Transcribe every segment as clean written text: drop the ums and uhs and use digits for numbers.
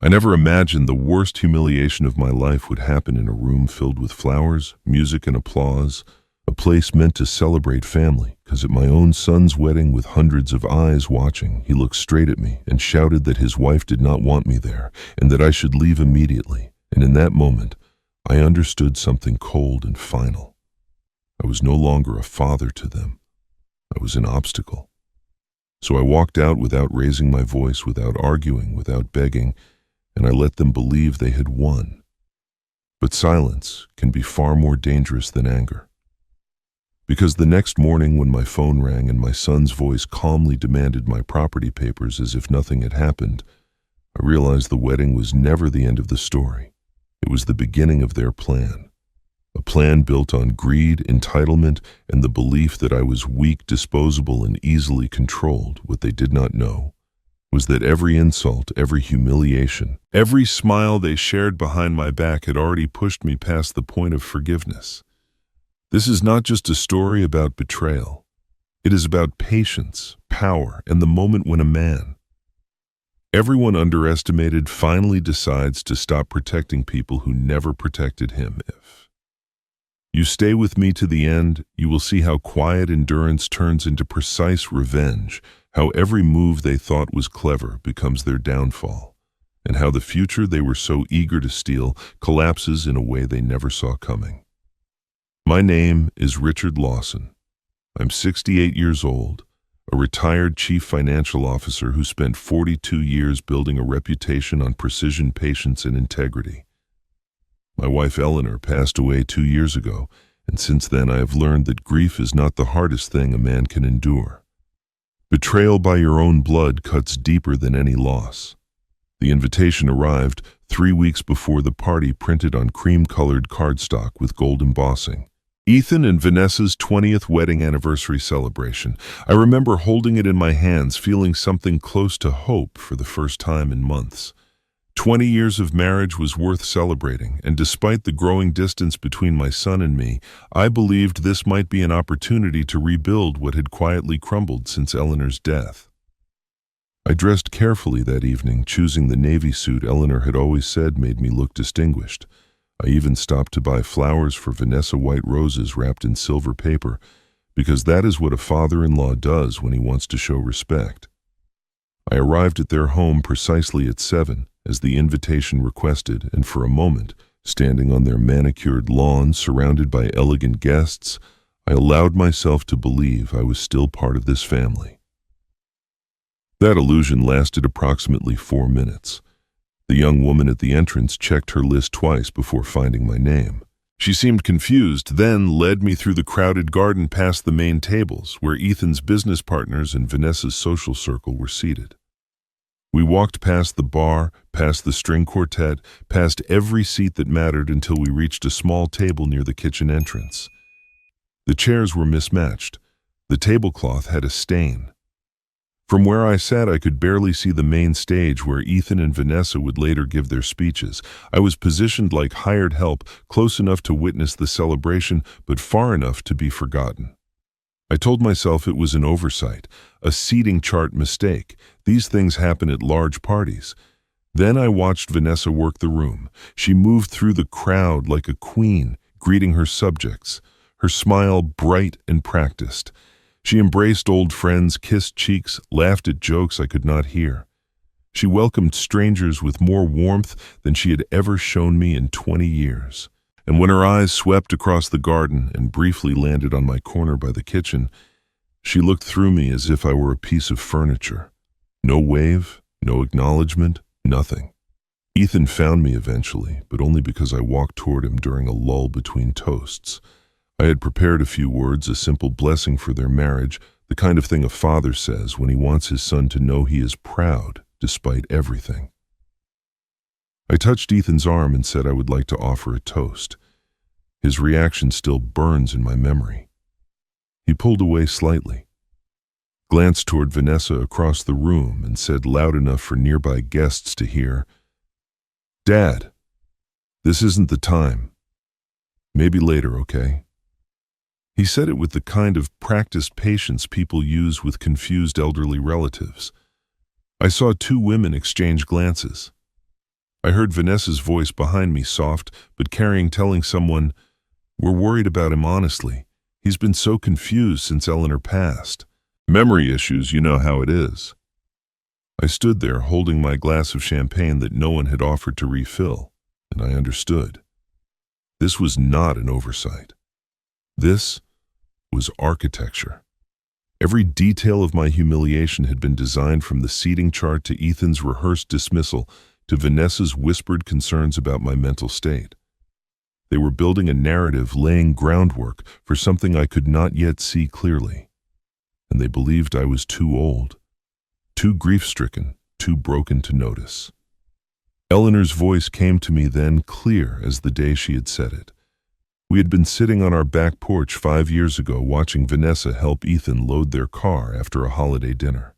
I never imagined the worst humiliation of my life would happen in a room filled with flowers, music, and applause, a place meant to celebrate family, because at my own son's wedding with hundreds of eyes watching, he looked straight at me and shouted that his wife did not want me there and that I should leave immediately. And in that moment, I understood something cold and final. I was no longer a father to them. I was an obstacle. So I walked out without raising my voice, without arguing, without begging, and I let them believe they had won. But silence can be far more dangerous than anger. Because the next morning when my phone rang and my son's voice calmly demanded my property papers as if nothing had happened, I realized the wedding was never the end of the story. It was the beginning of their plan. A plan built on greed, entitlement, and the belief that I was weak, disposable, and easily controlled. What they did not know was that every insult, every humiliation, every smile they shared behind my back had already pushed me past the point of forgiveness. This is not just a story about betrayal. It is about patience, power, and the moment when a man everyone underestimated finally decides to stop protecting people who never protected him. If you stay with me to the end, you will see how quiet endurance turns into precise revenge, how every move they thought was clever becomes their downfall, and how the future they were so eager to steal collapses in a way they never saw coming. My name is Richard Lawson. I'm 68 years old, a retired chief financial officer who spent 42 years building a reputation on precision, patience, and integrity. My wife Eleanor passed away 2 years ago, and since then I have learned that grief is not the hardest thing a man can endure. Betrayal by your own blood cuts deeper than any loss. The invitation arrived 3 weeks before the party, printed on cream-colored cardstock with gold embossing. Ethan and Vanessa's 20th wedding anniversary celebration. I remember holding it in my hands, feeling something close to hope for the first time in months. 20 years of marriage was worth celebrating, and despite the growing distance between my son and me, I believed this might be an opportunity to rebuild what had quietly crumbled since Eleanor's death. I dressed carefully that evening, choosing the navy suit Eleanor had always said made me look distinguished. I even stopped to buy flowers for Vanessa, white roses wrapped in silver paper, because that is what a father-in-law does when he wants to show respect. I arrived at their home precisely at 7, as the invitation requested, and for a moment, standing on their manicured lawn surrounded by elegant guests, I allowed myself to believe I was still part of this family. That illusion lasted approximately 4 minutes. The young woman at the entrance checked her list twice before finding my name. She seemed confused, then led me through the crowded garden past the main tables, where Ethan's business partners and Vanessa's social circle were seated. We walked past the bar, past the string quartet, past every seat that mattered until we reached a small table near the kitchen entrance. The chairs were mismatched. The tablecloth had a stain. From where I sat, I could barely see the main stage where Ethan and Vanessa would later give their speeches. I was positioned like hired help, close enough to witness the celebration, but far enough to be forgotten. I told myself it was an oversight, a seating chart mistake. These things happen at large parties. Then I watched Vanessa work the room. She moved through the crowd like a queen, greeting her subjects, her smile bright and practiced. She embraced old friends, kissed cheeks, laughed at jokes I could not hear. She welcomed strangers with more warmth than she had ever shown me in 20 years. And when her eyes swept across the garden and briefly landed on my corner by the kitchen, she looked through me as if I were a piece of furniture. No wave, no acknowledgement, nothing. Ethan found me eventually, but only because I walked toward him during a lull between toasts. I had prepared a few words, a simple blessing for their marriage, the kind of thing a father says when he wants his son to know he is proud despite everything. I touched Ethan's arm and said I would like to offer a toast. His reaction still burns in my memory. He pulled away slightly, glanced toward Vanessa across the room, and said loud enough for nearby guests to hear, "Dad, this isn't the time. Maybe later, okay?" He said it with the kind of practiced patience people use with confused elderly relatives. I saw 2 women exchange glances. I heard Vanessa's voice behind me, soft but carrying, telling someone, "We're worried about him, honestly. He's been so confused since Eleanor passed. Memory issues, you know how it is." I stood there holding my glass of champagne that no one had offered to refill, and I understood. This was not an oversight. This was architecture. Every detail of my humiliation had been designed, from the seating chart to Ethan's rehearsed dismissal to Vanessa's whispered concerns about my mental state. They were building a narrative, laying groundwork for something I could not yet see clearly. And they believed I was too old, too grief-stricken, too broken to notice. Eleanor's voice came to me then, clear as the day she had said it. We had been sitting on our back porch 5 years ago watching Vanessa help Ethan load their car after a holiday dinner.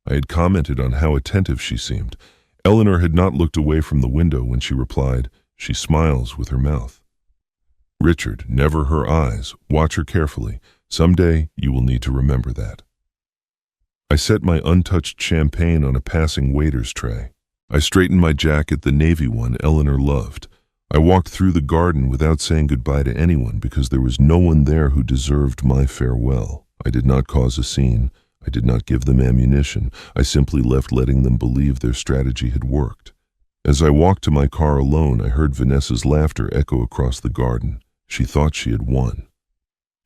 I had commented on how attentive she seemed. Eleanor had not looked away from the window when she replied, "She smiles with her mouth." "Richard, never her eyes. Watch her carefully. Someday you will need to remember that." I set my untouched champagne on a passing waiter's tray. I straightened my jacket, the navy one Eleanor loved. I walked through the garden without saying goodbye to anyone, because there was no one there who deserved my farewell. I did not cause a scene. I did not give them ammunition. I simply left, letting them believe their strategy had worked. As I walked to my car alone, I heard Vanessa's laughter echo across the garden. She thought she had won.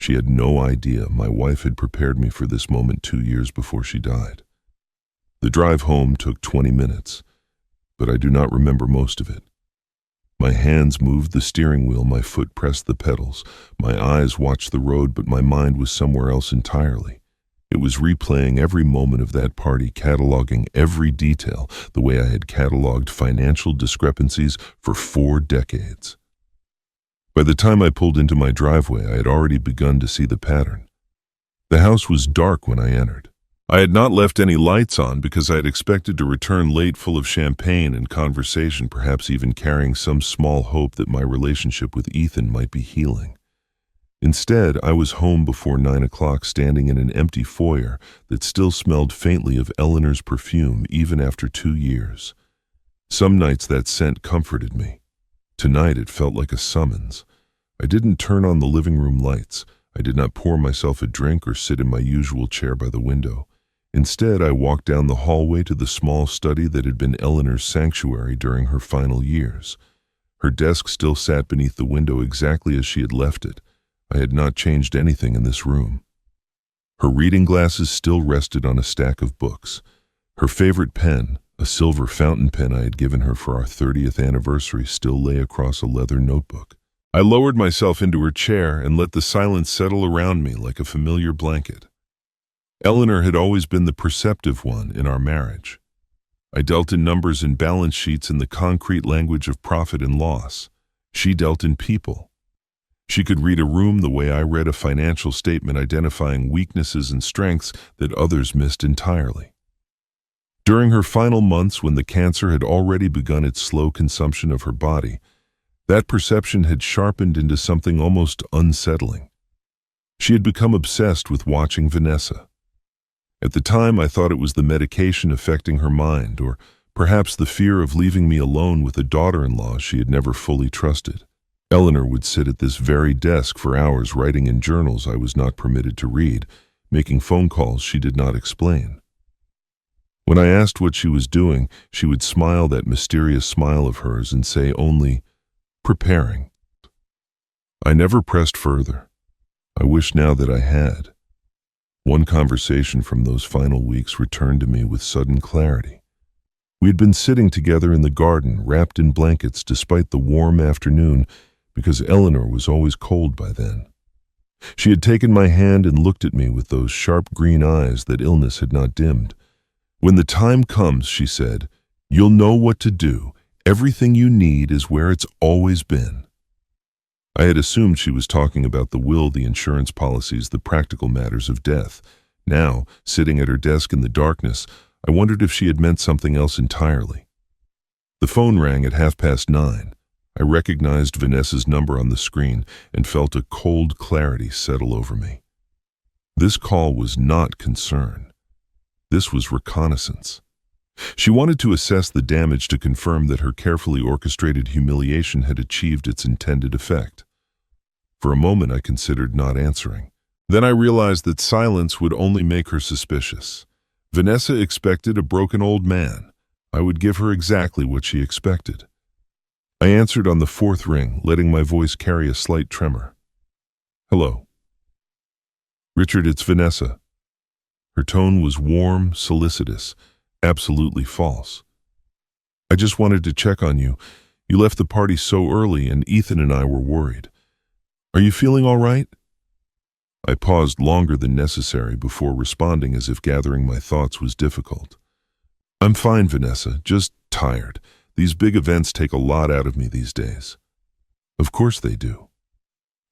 She had no idea my wife had prepared me for this moment 2 years before she died. The drive home took 20 minutes, but I do not remember most of it. My hands moved the steering wheel, my foot pressed the pedals, my eyes watched the road, but my mind was somewhere else entirely. It was replaying every moment of that party, cataloging every detail, the way I had cataloged financial discrepancies for 4 decades. By the time I pulled into my driveway, I had already begun to see the pattern. The house was dark when I entered. I had not left any lights on because I had expected to return late, full of champagne and conversation, perhaps even carrying some small hope that my relationship with Ethan might be healing. Instead, I was home before 9 o'clock, standing in an empty foyer that still smelled faintly of Eleanor's perfume even after 2 years. Some nights that scent comforted me. Tonight it felt like a summons. I didn't turn on the living room lights. I did not pour myself a drink or sit in my usual chair by the window. Instead, I walked down the hallway to the small study that had been Eleanor's sanctuary during her final years. Her desk still sat beneath the window exactly as she had left it. I had not changed anything in this room. Her reading glasses still rested on a stack of books. Her favorite pen, a silver fountain pen I had given her for our 30th anniversary, still lay across a leather notebook. I lowered myself into her chair and let the silence settle around me like a familiar blanket. Eleanor had always been the perceptive one in our marriage. I dealt in numbers and balance sheets in the concrete language of profit and loss. She dealt in people. She could read a room the way I read a financial statement, identifying weaknesses and strengths that others missed entirely. During her final months, when the cancer had already begun its slow consumption of her body, that perception had sharpened into something almost unsettling. She had become obsessed with watching Vanessa. At the time, I thought it was the medication affecting her mind, or perhaps the fear of leaving me alone with a daughter-in-law she had never fully trusted. Eleanor would sit at this very desk for hours, writing in journals I was not permitted to read, making phone calls she did not explain. When I asked what she was doing, she would smile that mysterious smile of hers and say only, "Preparing." I never pressed further. I wish now that I had. One conversation from those final weeks returned to me with sudden clarity. We had been sitting together in the garden, wrapped in blankets despite the warm afternoon, because Eleanor was always cold by then. She had taken my hand and looked at me with those sharp green eyes that illness had not dimmed. "When the time comes," she said, "you'll know what to do. Everything you need is where it's always been." I had assumed she was talking about the will, the insurance policies, the practical matters of death. Now, sitting at her desk in the darkness, I wondered if she had meant something else entirely. The phone rang at 9:30. I recognized Vanessa's number on the screen and felt a cold clarity settle over me. This call was not concern. This was reconnaissance. She wanted to assess the damage to confirm that her carefully orchestrated humiliation had achieved its intended effect. For a moment I considered not answering. Then I realized that silence would only make her suspicious. Vanessa expected a broken old man. I would give her exactly what she expected. I answered on the fourth ring, letting my voice carry a slight tremor. "Hello." "Richard, it's Vanessa." Her tone was warm, solicitous, absolutely false. "I just wanted to check on you. You left the party so early and Ethan and I were worried. Are you feeling all right?" I paused longer than necessary before responding, as if gathering my thoughts was difficult. "I'm fine, Vanessa, just tired. These big events take a lot out of me these days." "Of course they do."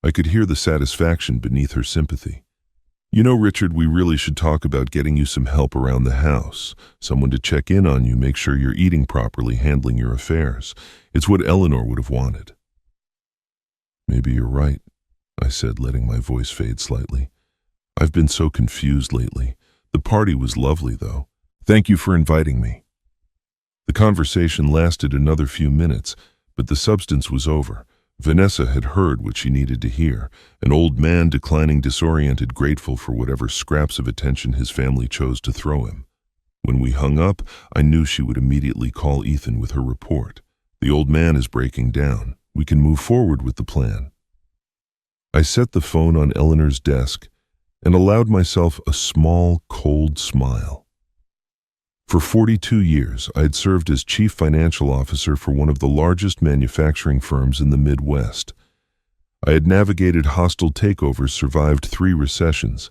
I could hear the satisfaction beneath her sympathy. "You know, Richard, we really should talk about getting you some help around the house. Someone to check in on you, make sure you're eating properly, handling your affairs. It's what Eleanor would have wanted." "Maybe you're right," I said, letting my voice fade slightly. "I've been so confused lately. The party was lovely, though. Thank you for inviting me." The conversation lasted another few minutes, but the substance was over. Vanessa had heard what she needed to hear, an old man declining, disoriented, grateful for whatever scraps of attention his family chose to throw him. When we hung up, I knew she would immediately call Ethan with her report. "The old man is breaking down. We can move forward with the plan." I set the phone on Eleanor's desk and allowed myself a small, cold smile. For 42 years, I had served as chief financial officer for one of the largest manufacturing firms in the Midwest. I had navigated hostile takeovers, survived 3 recessions,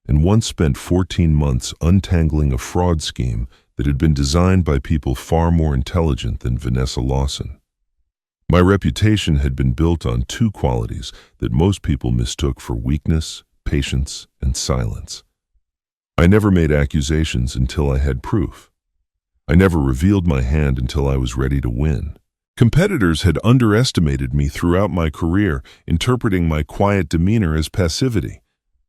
and once spent 14 months untangling a fraud scheme that had been designed by people far more intelligent than Vanessa Lawson. My reputation had been built on 2 qualities that most people mistook for weakness: patience and silence. I never made accusations until I had proof. I never revealed my hand until I was ready to win. Competitors had underestimated me throughout my career, interpreting my quiet demeanor as passivity.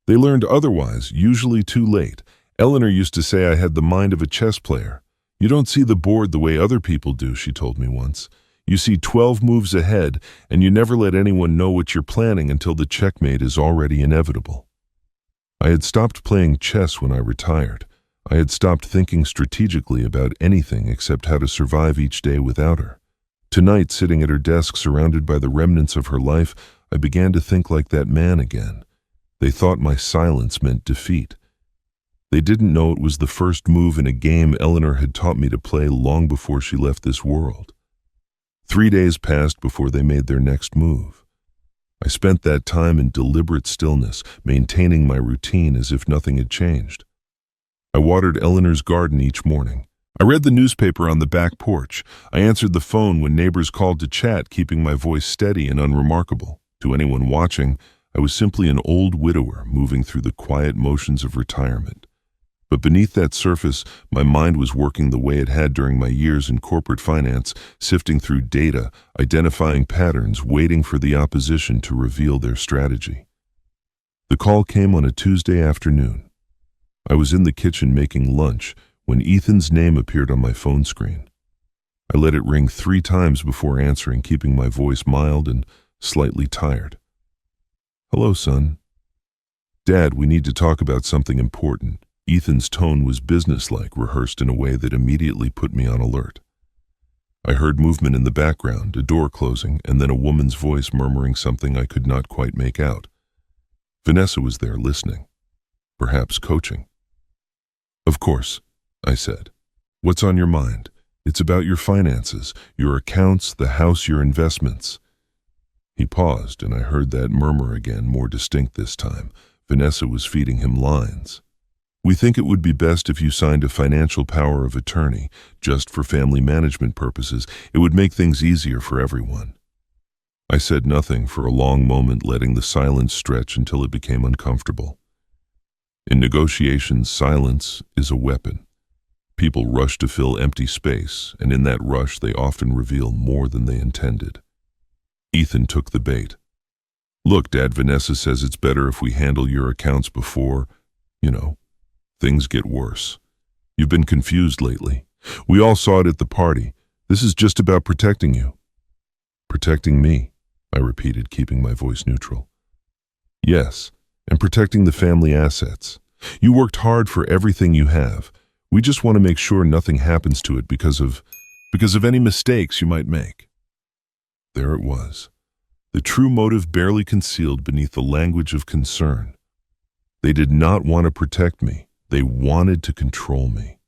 They learned otherwise, usually too late. Eleanor used to say I had the mind of a chess player. "You don't see the board the way other people do," she told me once. "You see 12 moves ahead, and you never let anyone know what you're planning until the checkmate is already inevitable." I had stopped playing chess when I retired. I had stopped thinking strategically about anything except how to survive each day without her. Tonight, sitting at her desk surrounded by the remnants of her life, I began to think like that man again. They thought my silence meant defeat. They didn't know it was the first move in a game Eleanor had taught me to play long before she left this world. 3 days passed before they made their next move. I spent that time in deliberate stillness, maintaining my routine as if nothing had changed. I watered Eleanor's garden each morning. I read the newspaper on the back porch. I answered the phone when neighbors called to chat, keeping my voice steady and unremarkable. To anyone watching, I was simply an old widower moving through the quiet motions of retirement. But beneath that surface, my mind was working the way it had during my years in corporate finance, sifting through data, identifying patterns, waiting for the opposition to reveal their strategy. The call came on a Tuesday afternoon. I was in the kitchen making lunch when Ethan's name appeared on my phone screen. I let it ring 3 times before answering, keeping my voice mild and slightly tired. "Hello, son." "Dad, we need to talk about something important." Ethan's tone was businesslike, rehearsed in a way that immediately put me on alert. I heard movement in the background, a door closing, and then a woman's voice murmuring something I could not quite make out. Vanessa was there, listening, perhaps coaching. "Of course," I said. "What's on your mind? It's about your finances, your accounts, the house, your investments." He paused, and I heard that murmur again, more distinct this time. Vanessa was feeding him lines. "We think it would be best if you signed a financial power of attorney, just for family management purposes. It would make things easier for everyone." I said nothing for a long moment, letting the silence stretch until it became uncomfortable. In negotiations, silence is a weapon. People rush to fill empty space, and in that rush they often reveal more than they intended. Ethan took the bait. "Look, Dad, Vanessa says it's better if we handle your accounts before, things get worse. You've been confused lately. We all saw it at the party. This is just about protecting you." "Protecting me," I repeated, keeping my voice neutral. "Yes, and protecting the family assets. You worked hard for everything you have. We just want to make sure nothing happens to it because of any mistakes you might make." There it was, the true motive barely concealed beneath the language of concern. They did not want to protect me. They wanted to control me.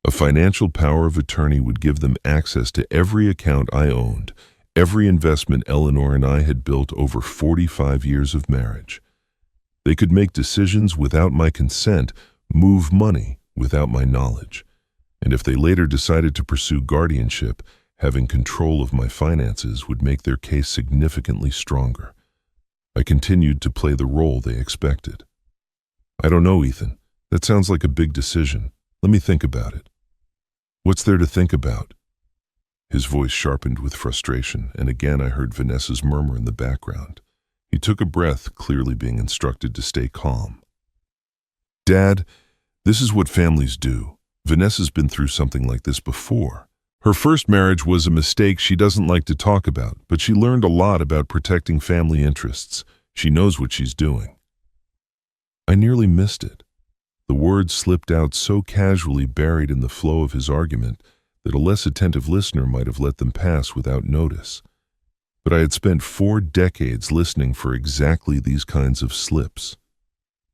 A financial power of attorney would give them access to every account I owned, every investment Eleanor and I had built over 45 years of marriage. They could make decisions without my consent, move money without my knowledge. And if they later decided to pursue guardianship, having control of my finances would make their case significantly stronger. I continued to play the role they expected. "I don't know, Ethan. That sounds like a big decision. Let me think about it." "What's there to think about?" His voice sharpened with frustration, and again I heard Vanessa's murmur in the background. He took a breath, clearly being instructed to stay calm. "Dad, this is what families do. Vanessa's been through something like this before. Her first marriage was a mistake she doesn't like to talk about, but she learned a lot about protecting family interests. She knows what she's doing." I nearly missed it. The words slipped out so casually, buried in the flow of his argument, that a less attentive listener might have let them pass without notice. But I had spent 4 decades listening for exactly these kinds of slips.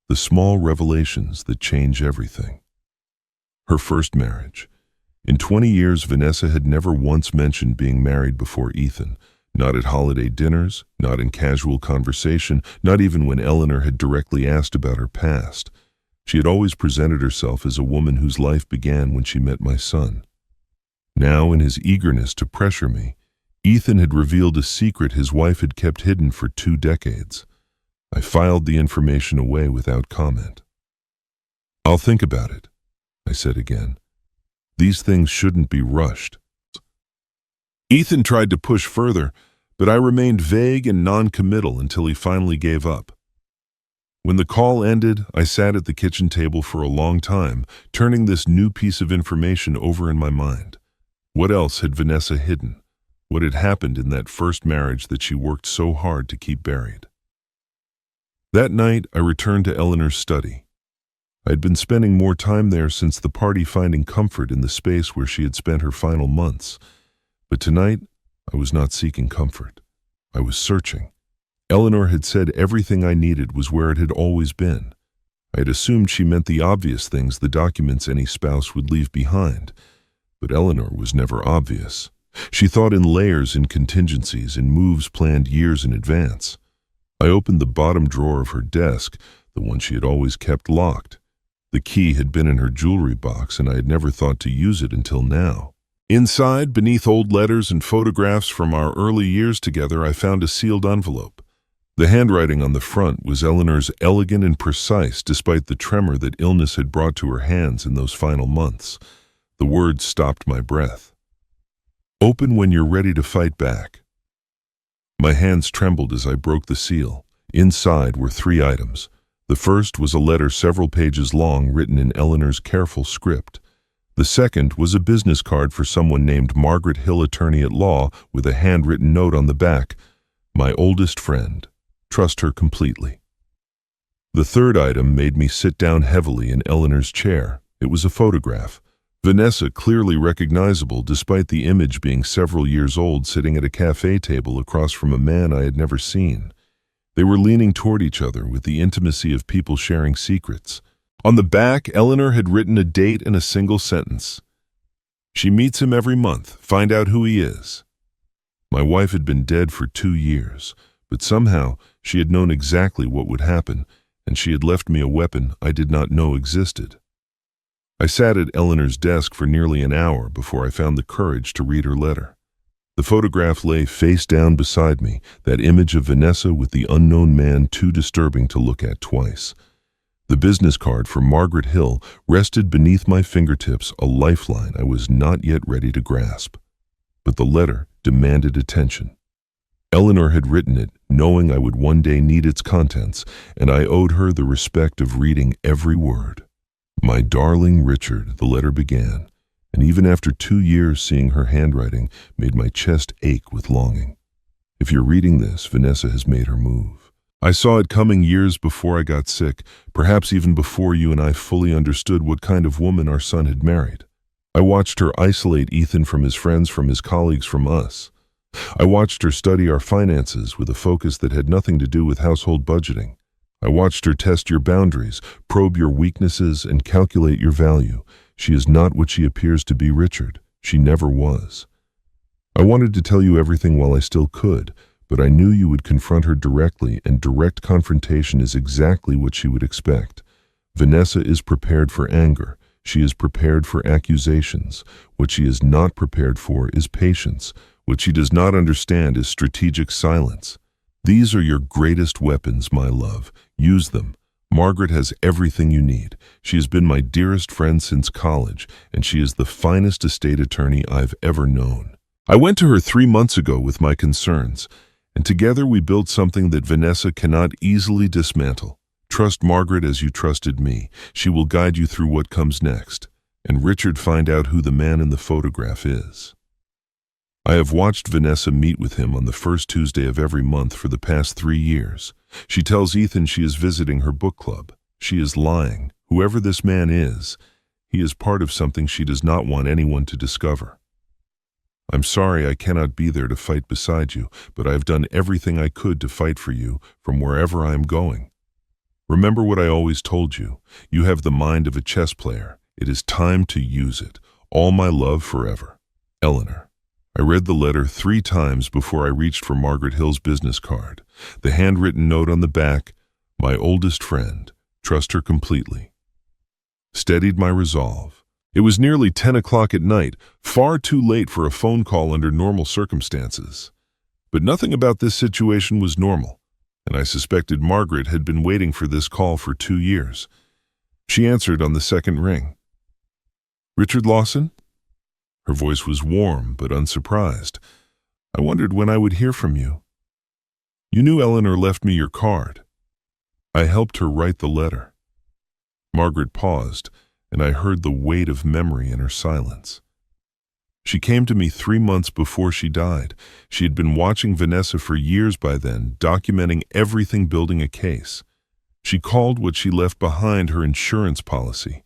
The small revelations that change everything. Her first marriage. In 20 years, Vanessa had never once mentioned being married before Ethan. Not at holiday dinners, not in casual conversation, not even when Eleanor had directly asked about her past. She had always presented herself as a woman whose life began when she met my son. Now, in his eagerness to pressure me, Ethan had revealed a secret his wife had kept hidden for 2 decades. I filed the information away without comment. "I'll think about it," I said again. "These things shouldn't be rushed." Ethan tried to push further, but I remained vague and non-committal until he finally gave up. When the call ended, I sat at the kitchen table for a long time, turning this new piece of information over in my mind. What else had Vanessa hidden? What had happened in that first marriage that she worked so hard to keep buried? That night, I returned to Eleanor's study. I had been spending more time there since the party, finding comfort in the space where she had spent her final months. But tonight, I was not seeking comfort. I was searching. Eleanor had said everything I needed was where it had always been. I had assumed she meant the obvious things, the documents any spouse would leave behind. But Eleanor was never obvious. She thought in layers, in contingencies, in moves planned years in advance. I opened the bottom drawer of her desk, the one she had always kept locked. The key had been in her jewelry box, and I had never thought to use it until now. Inside, beneath old letters and photographs from our early years together, I found a sealed envelope. The handwriting on the front was Eleanor's, elegant and precise, despite the tremor that illness had brought to her hands in those final months. The words stopped my breath. "Open when you're ready to fight back." My hands trembled as I broke the seal. Inside were 3 items. The first was a letter several pages long, written in Eleanor's careful script. The second was a business card for someone named Margaret Hill, attorney at law, with a handwritten note on the back: "My oldest friend. Trust her completely." The third item made me sit down heavily in Eleanor's chair. It was a photograph. Vanessa, clearly recognizable despite the image being several years old, sitting at a cafe table across from a man I had never seen. They were leaning toward each other with the intimacy of people sharing secrets. On the back, Eleanor had written a date and a single sentence: "She meets him every month. Find out who he is." My wife had been dead for 2 years, but somehow she had known exactly what would happen, and she had left me a weapon I did not know existed. I sat at Eleanor's desk for nearly an hour before I found the courage to read her letter. The photograph lay face down beside me, that image of Vanessa with the unknown man too disturbing to look at twice. The business card for Margaret Hill rested beneath my fingertips, a lifeline I was not yet ready to grasp. But the letter demanded attention. Eleanor had written it, knowing I would one day need its contents, and I owed her the respect of reading every word. "My darling Richard," the letter began, and even after 2 years seeing her handwriting made my chest ache with longing. If you're reading this, Vanessa has made her move. I saw it coming years before I got sick, perhaps even before you and I fully understood what kind of woman our son had married. I watched her isolate Ethan from his friends, from his colleagues, from us. I watched her study our finances with a focus that had nothing to do with household budgeting. I watched her test your boundaries, probe your weaknesses, and calculate your value. She is not what she appears to be, Richard. She never was. I wanted to tell you everything while I still could, but I knew you would confront her directly, and direct confrontation is exactly what she would expect. Vanessa is prepared for anger. She is prepared for accusations. What she is not prepared for is patience. What she does not understand is strategic silence. These are your greatest weapons, my love. Use them. Margaret has everything you need. She has been my dearest friend since college, and she is the finest estate attorney I've ever known. I went to her 3 months ago with my concerns, and together we built something that Vanessa cannot easily dismantle. Trust Margaret as you trusted me. She will guide you through what comes next. And Richard, find out who the man in the photograph is. I have watched Vanessa meet with him on the first Tuesday of every month for the past 3 years. She tells Ethan she is visiting her book club. She is lying. Whoever this man is, he is part of something she does not want anyone to discover. I'm sorry I cannot be there to fight beside you, but I have done everything I could to fight for you from wherever I am going. Remember what I always told you. You have the mind of a chess player. It is time to use it. All my love forever. Eleanor. I read the letter 3 times before I reached for Margaret Hill's business card. The handwritten note on the back, my oldest friend, trust her completely, steadied my resolve. It was nearly 10 o'clock at night, far too late for a phone call under normal circumstances. But nothing about this situation was normal, and I suspected Margaret had been waiting for this call for 2 years. She answered on the second ring. Richard Lawson? Her voice was warm but unsurprised. I wondered when I would hear from you. You knew Eleanor left me your card. I helped her write the letter. Margaret paused, and I heard the weight of memory in her silence. She came to me 3 months before she died. She had been watching Vanessa for years by then, documenting everything, building a case. She called what she left behind her insurance policy.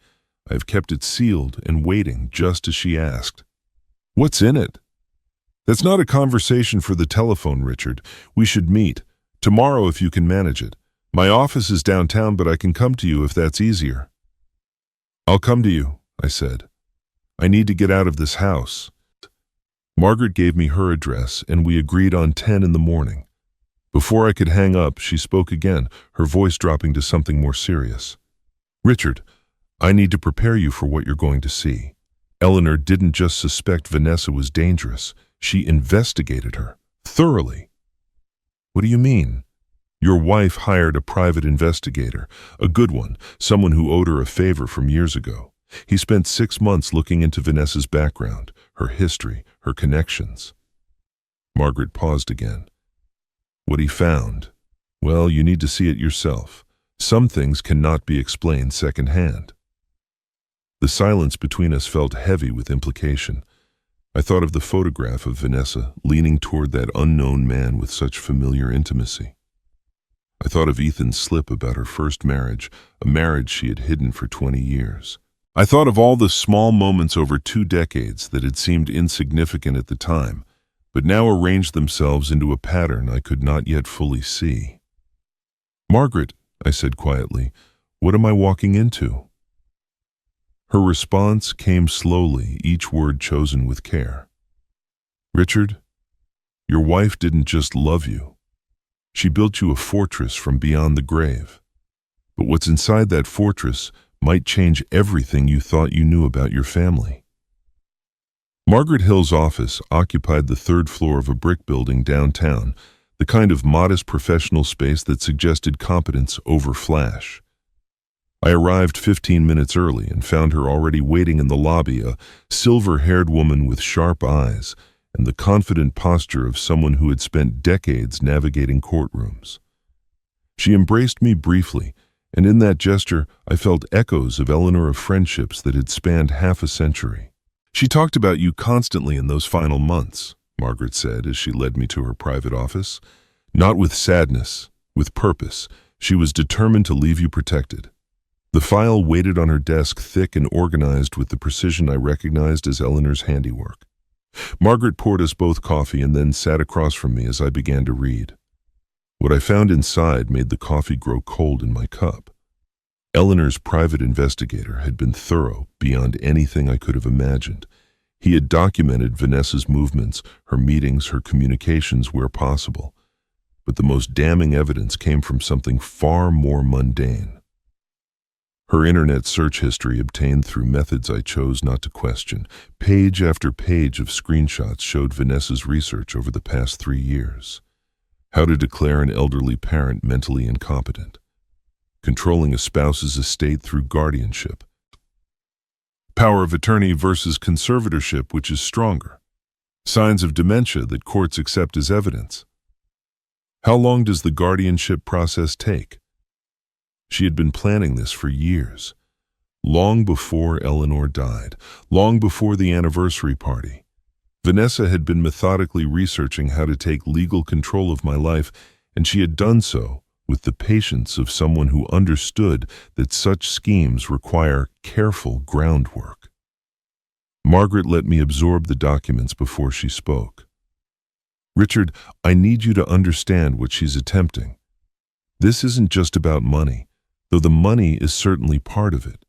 I have kept it sealed and waiting just as she asked. What's in it? That's not a conversation for the telephone, Richard. We should meet. Tomorrow if you can manage it. My office is downtown, but I can come to you if that's easier. I'll come to you, I said. I need to get out of this house. Margaret gave me her address, and we agreed on 10 in the morning. Before I could hang up, she spoke again, her voice dropping to something more serious. Richard, I need to prepare you for what you're going to see. Eleanor didn't just suspect Vanessa was dangerous. She investigated her, thoroughly. What do you mean? Your wife hired a private investigator, a good one, someone who owed her a favor from years ago. He spent 6 months looking into Vanessa's background, her history, her connections. Margaret paused again. What he found? Well, you need to see it yourself. Some things cannot be explained secondhand. The silence between us felt heavy with implication. I thought of the photograph of Vanessa leaning toward that unknown man with such familiar intimacy. I thought of Ethan's slip about her first marriage, a marriage she had hidden for 20 years. I thought of all the small moments over 2 decades that had seemed insignificant at the time, but now arranged themselves into a pattern I could not yet fully see. Margaret, I said quietly, what am I walking into? Her response came slowly, each word chosen with care. Richard, your wife didn't just love you. She built you a fortress from beyond the grave. But what's inside that fortress might change everything you thought you knew about your family. Margaret Hill's office occupied the 3rd floor of a brick building downtown, the kind of modest professional space that suggested competence over flash. I arrived 15 minutes early and found her already waiting in the lobby, a silver-haired woman with sharp eyes and the confident posture of someone who had spent decades navigating courtrooms. She embraced me briefly, and in that gesture I felt echoes of Eleanor, of friendships that had spanned half a century. She talked about you constantly in those final months, Margaret said as she led me to her private office. Not with sadness, with purpose. She was determined to leave you protected. The file waited on her desk, thick and organized with the precision I recognized as Eleanor's handiwork. Margaret poured us both coffee and then sat across from me as I began to read. What I found inside made the coffee grow cold in my cup. Eleanor's private investigator had been thorough beyond anything I could have imagined. He had documented Vanessa's movements, her meetings, her communications where possible. But the most damning evidence came from something far more mundane. Her internet search history obtained through methods I chose not to question. Page after page of screenshots showed Vanessa's research over the past 3 years. How to declare an elderly parent mentally incompetent. Controlling a spouse's estate through guardianship. Power of attorney versus conservatorship, which is stronger. Signs of dementia that courts accept as evidence. How long does the guardianship process take? She had been planning this for years. Long before Eleanor died, long before the anniversary party. Vanessa had been methodically researching how to take legal control of my life, and she had done so with the patience of someone who understood that such schemes require careful groundwork. Margaret let me absorb the documents before she spoke. Richard, I need you to understand what she's attempting. This isn't just about money, though the money is certainly part of it.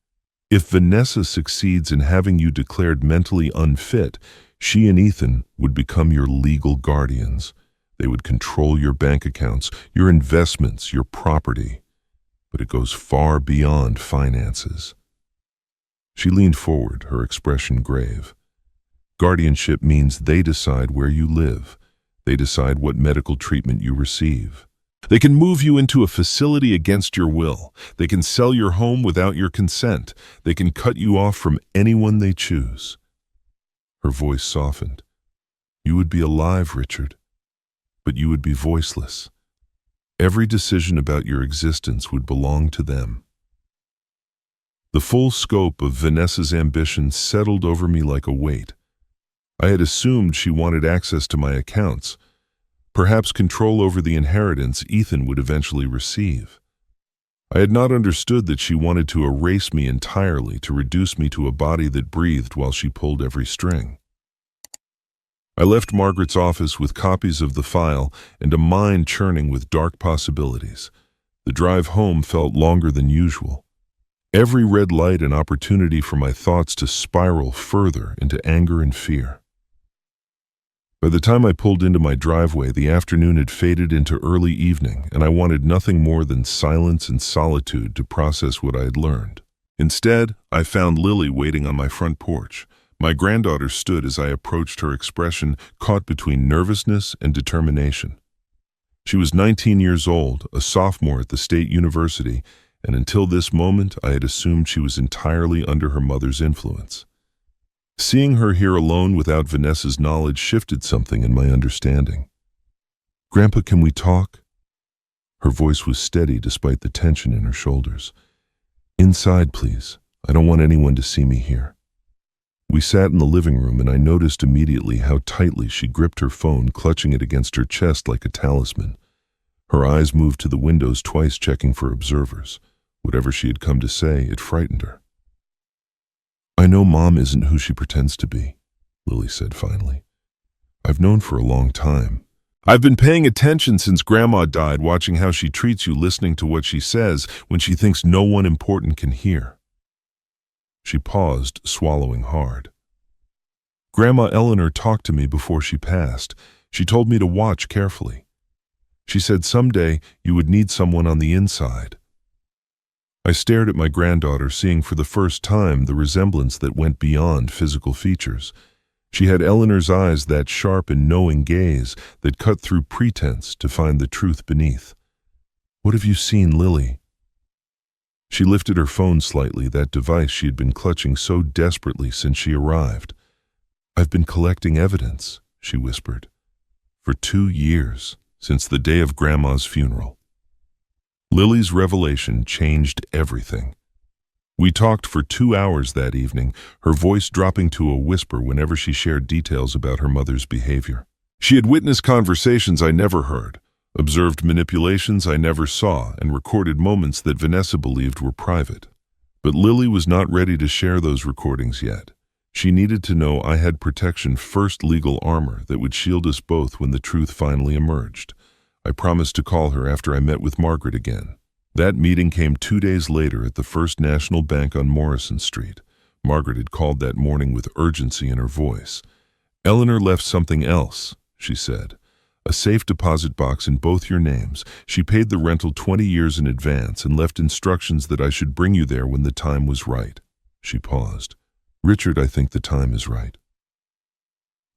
If Vanessa succeeds in having you declared mentally unfit, she and Ethan would become your legal guardians. They would control your bank accounts, your investments, your property. But it goes far beyond finances. She leaned forward, her expression grave. Guardianship means they decide where you live. They decide what medical treatment you receive. They can move you into a facility against your will. They can sell your home without your consent. They can cut you off from anyone they choose. Her voice softened. You would be alive, Richard, but you would be voiceless. Every decision about your existence would belong to them. The full scope of Vanessa's ambition settled over me like a weight. I had assumed she wanted access to my accounts, perhaps control over the inheritance Ethan would eventually receive. I had not understood that she wanted to erase me entirely, to reduce me to a body that breathed while she pulled every string. I left Margaret's office with copies of the file and a mind churning with dark possibilities. The drive home felt longer than usual. Every red light an opportunity for my thoughts to spiral further into anger and fear. By the time I pulled into my driveway, the afternoon had faded into early evening, and I wanted nothing more than silence and solitude to process what I had learned. Instead, I found Lily waiting on my front porch. My granddaughter stood as I approached, her expression caught between nervousness and determination. She was 19 years old, a sophomore at the state university, and until this moment I had assumed she was entirely under her mother's influence. Seeing her here alone without Vanessa's knowledge shifted something in my understanding. Grandpa, can we talk? Her voice was steady despite the tension in her shoulders. Inside, please. I don't want anyone to see me here. We sat in the living room, and I noticed immediately how tightly she gripped her phone, clutching it against her chest like a talisman. Her eyes moved to the windows twice, checking for observers. Whatever she had come to say, it frightened her. I know Mom isn't who she pretends to be, Lily said finally. I've known for a long time. I've been paying attention since Grandma died, watching how she treats you, listening to what she says when she thinks no one important can hear. She paused, swallowing hard. Grandma Eleanor talked to me before she passed. She told me to watch carefully. She said someday you would need someone on the inside. I stared at my granddaughter, seeing for the first time the resemblance that went beyond physical features. She had Eleanor's eyes, that sharp and knowing gaze that cut through pretense to find the truth beneath. What have you seen, Lily? She lifted her phone slightly, that device she had been clutching so desperately since she arrived. I've been collecting evidence, she whispered, for 2 years, since the day of Grandma's funeral. Lily's revelation changed everything. We talked for 2 hours that evening, her voice dropping to a whisper whenever she shared details about her mother's behavior. She had witnessed conversations I never heard, observed manipulations I never saw, and recorded moments that Vanessa believed were private. But Lily was not ready to share those recordings yet. She needed to know I had protection, first legal armor that would shield us both when the truth finally emerged. I promised to call her after I met with Margaret again. That meeting came 2 days later at the First National Bank on Morrison Street. Margaret had called that morning with urgency in her voice. "Eleanor left something else," she said. "A safe deposit box in both your names. She paid the rental 20 years in advance and left instructions that I should bring you there when the time was right." She paused. "Richard, I think the time is right."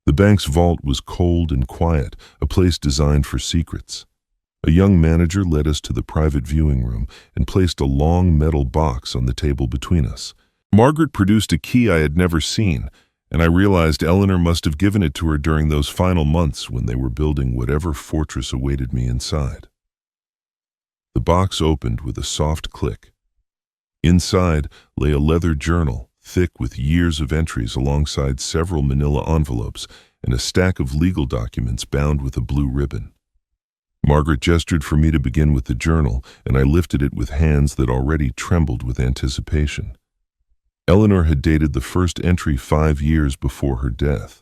The bank's vault was cold and quiet, a place designed for secrets. A young manager led us to the private viewing room and placed a long metal box on the table between us. Margaret produced a key I had never seen, and I realized Eleanor must have given it to her during those final months when they were building whatever fortress awaited me inside. The box opened with a soft click. Inside lay a leather journal, thick with years of entries alongside several manila envelopes and a stack of legal documents bound with a blue ribbon. Margaret gestured for me to begin with the journal, and I lifted it with hands that already trembled with anticipation. Eleanor had dated the first entry 5 years before her death.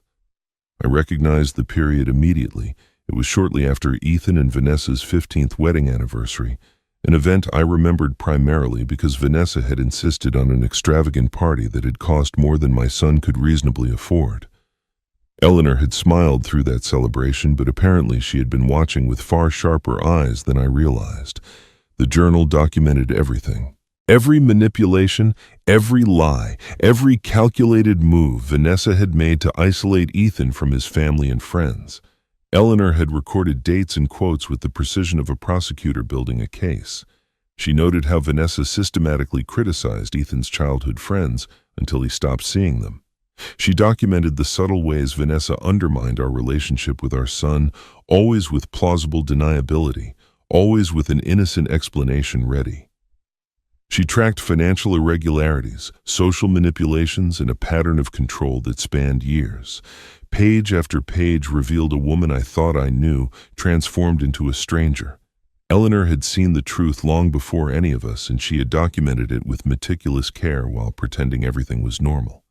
I recognized the period immediately. It was shortly after Ethan and Vanessa's 15th wedding anniversary, an event I remembered primarily because Vanessa had insisted on an extravagant party that had cost more than my son could reasonably afford. Eleanor had smiled through that celebration, but apparently she had been watching with far sharper eyes than I realized. The journal documented everything. Every manipulation, every lie, every calculated move Vanessa had made to isolate Ethan from his family and friends. Eleanor had recorded dates and quotes with the precision of a prosecutor building a case. She noted how Vanessa systematically criticized Ethan's childhood friends until he stopped seeing them. She documented the subtle ways Vanessa undermined our relationship with our son, always with plausible deniability, always with an innocent explanation ready. She tracked financial irregularities, social manipulations, and a pattern of control that spanned years. Page after page revealed a woman I thought I knew, transformed into a stranger. Eleanor had seen the truth long before any of us, and she had documented it with meticulous care while pretending everything was normal.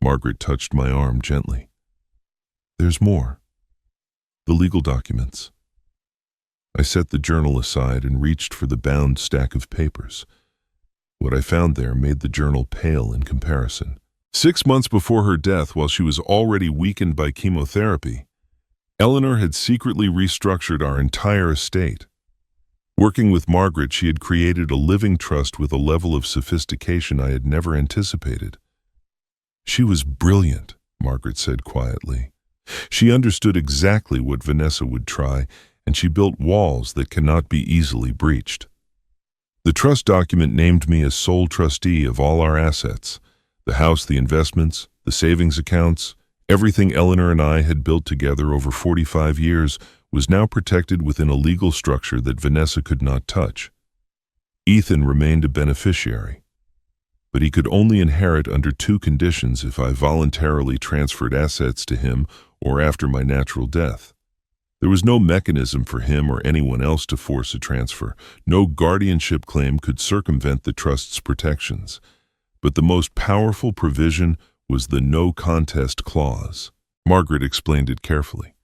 Margaret touched my arm gently. "There's more. The legal documents." I set the journal aside and reached for the bound stack of papers. What I found there made the journal pale in comparison. 6 months before her death, while she was already weakened by chemotherapy, Eleanor had secretly restructured our entire estate. Working with Margaret, she had created a living trust with a level of sophistication I had never anticipated. "She was brilliant," Margaret said quietly. "She understood exactly what Vanessa would try, and she built walls that cannot be easily breached." The trust document named me as sole trustee of all our assets. The house, the investments, the savings accounts, everything Eleanor and I had built together over 45 years was now protected within a legal structure that Vanessa could not touch. Ethan remained a beneficiary, but he could only inherit under 2 conditions: if I voluntarily transferred assets to him or after my natural death. There was no mechanism for him or anyone else to force a transfer. No guardianship claim could circumvent the trust's protections. But the most powerful provision was the no contest clause. Margaret explained it carefully.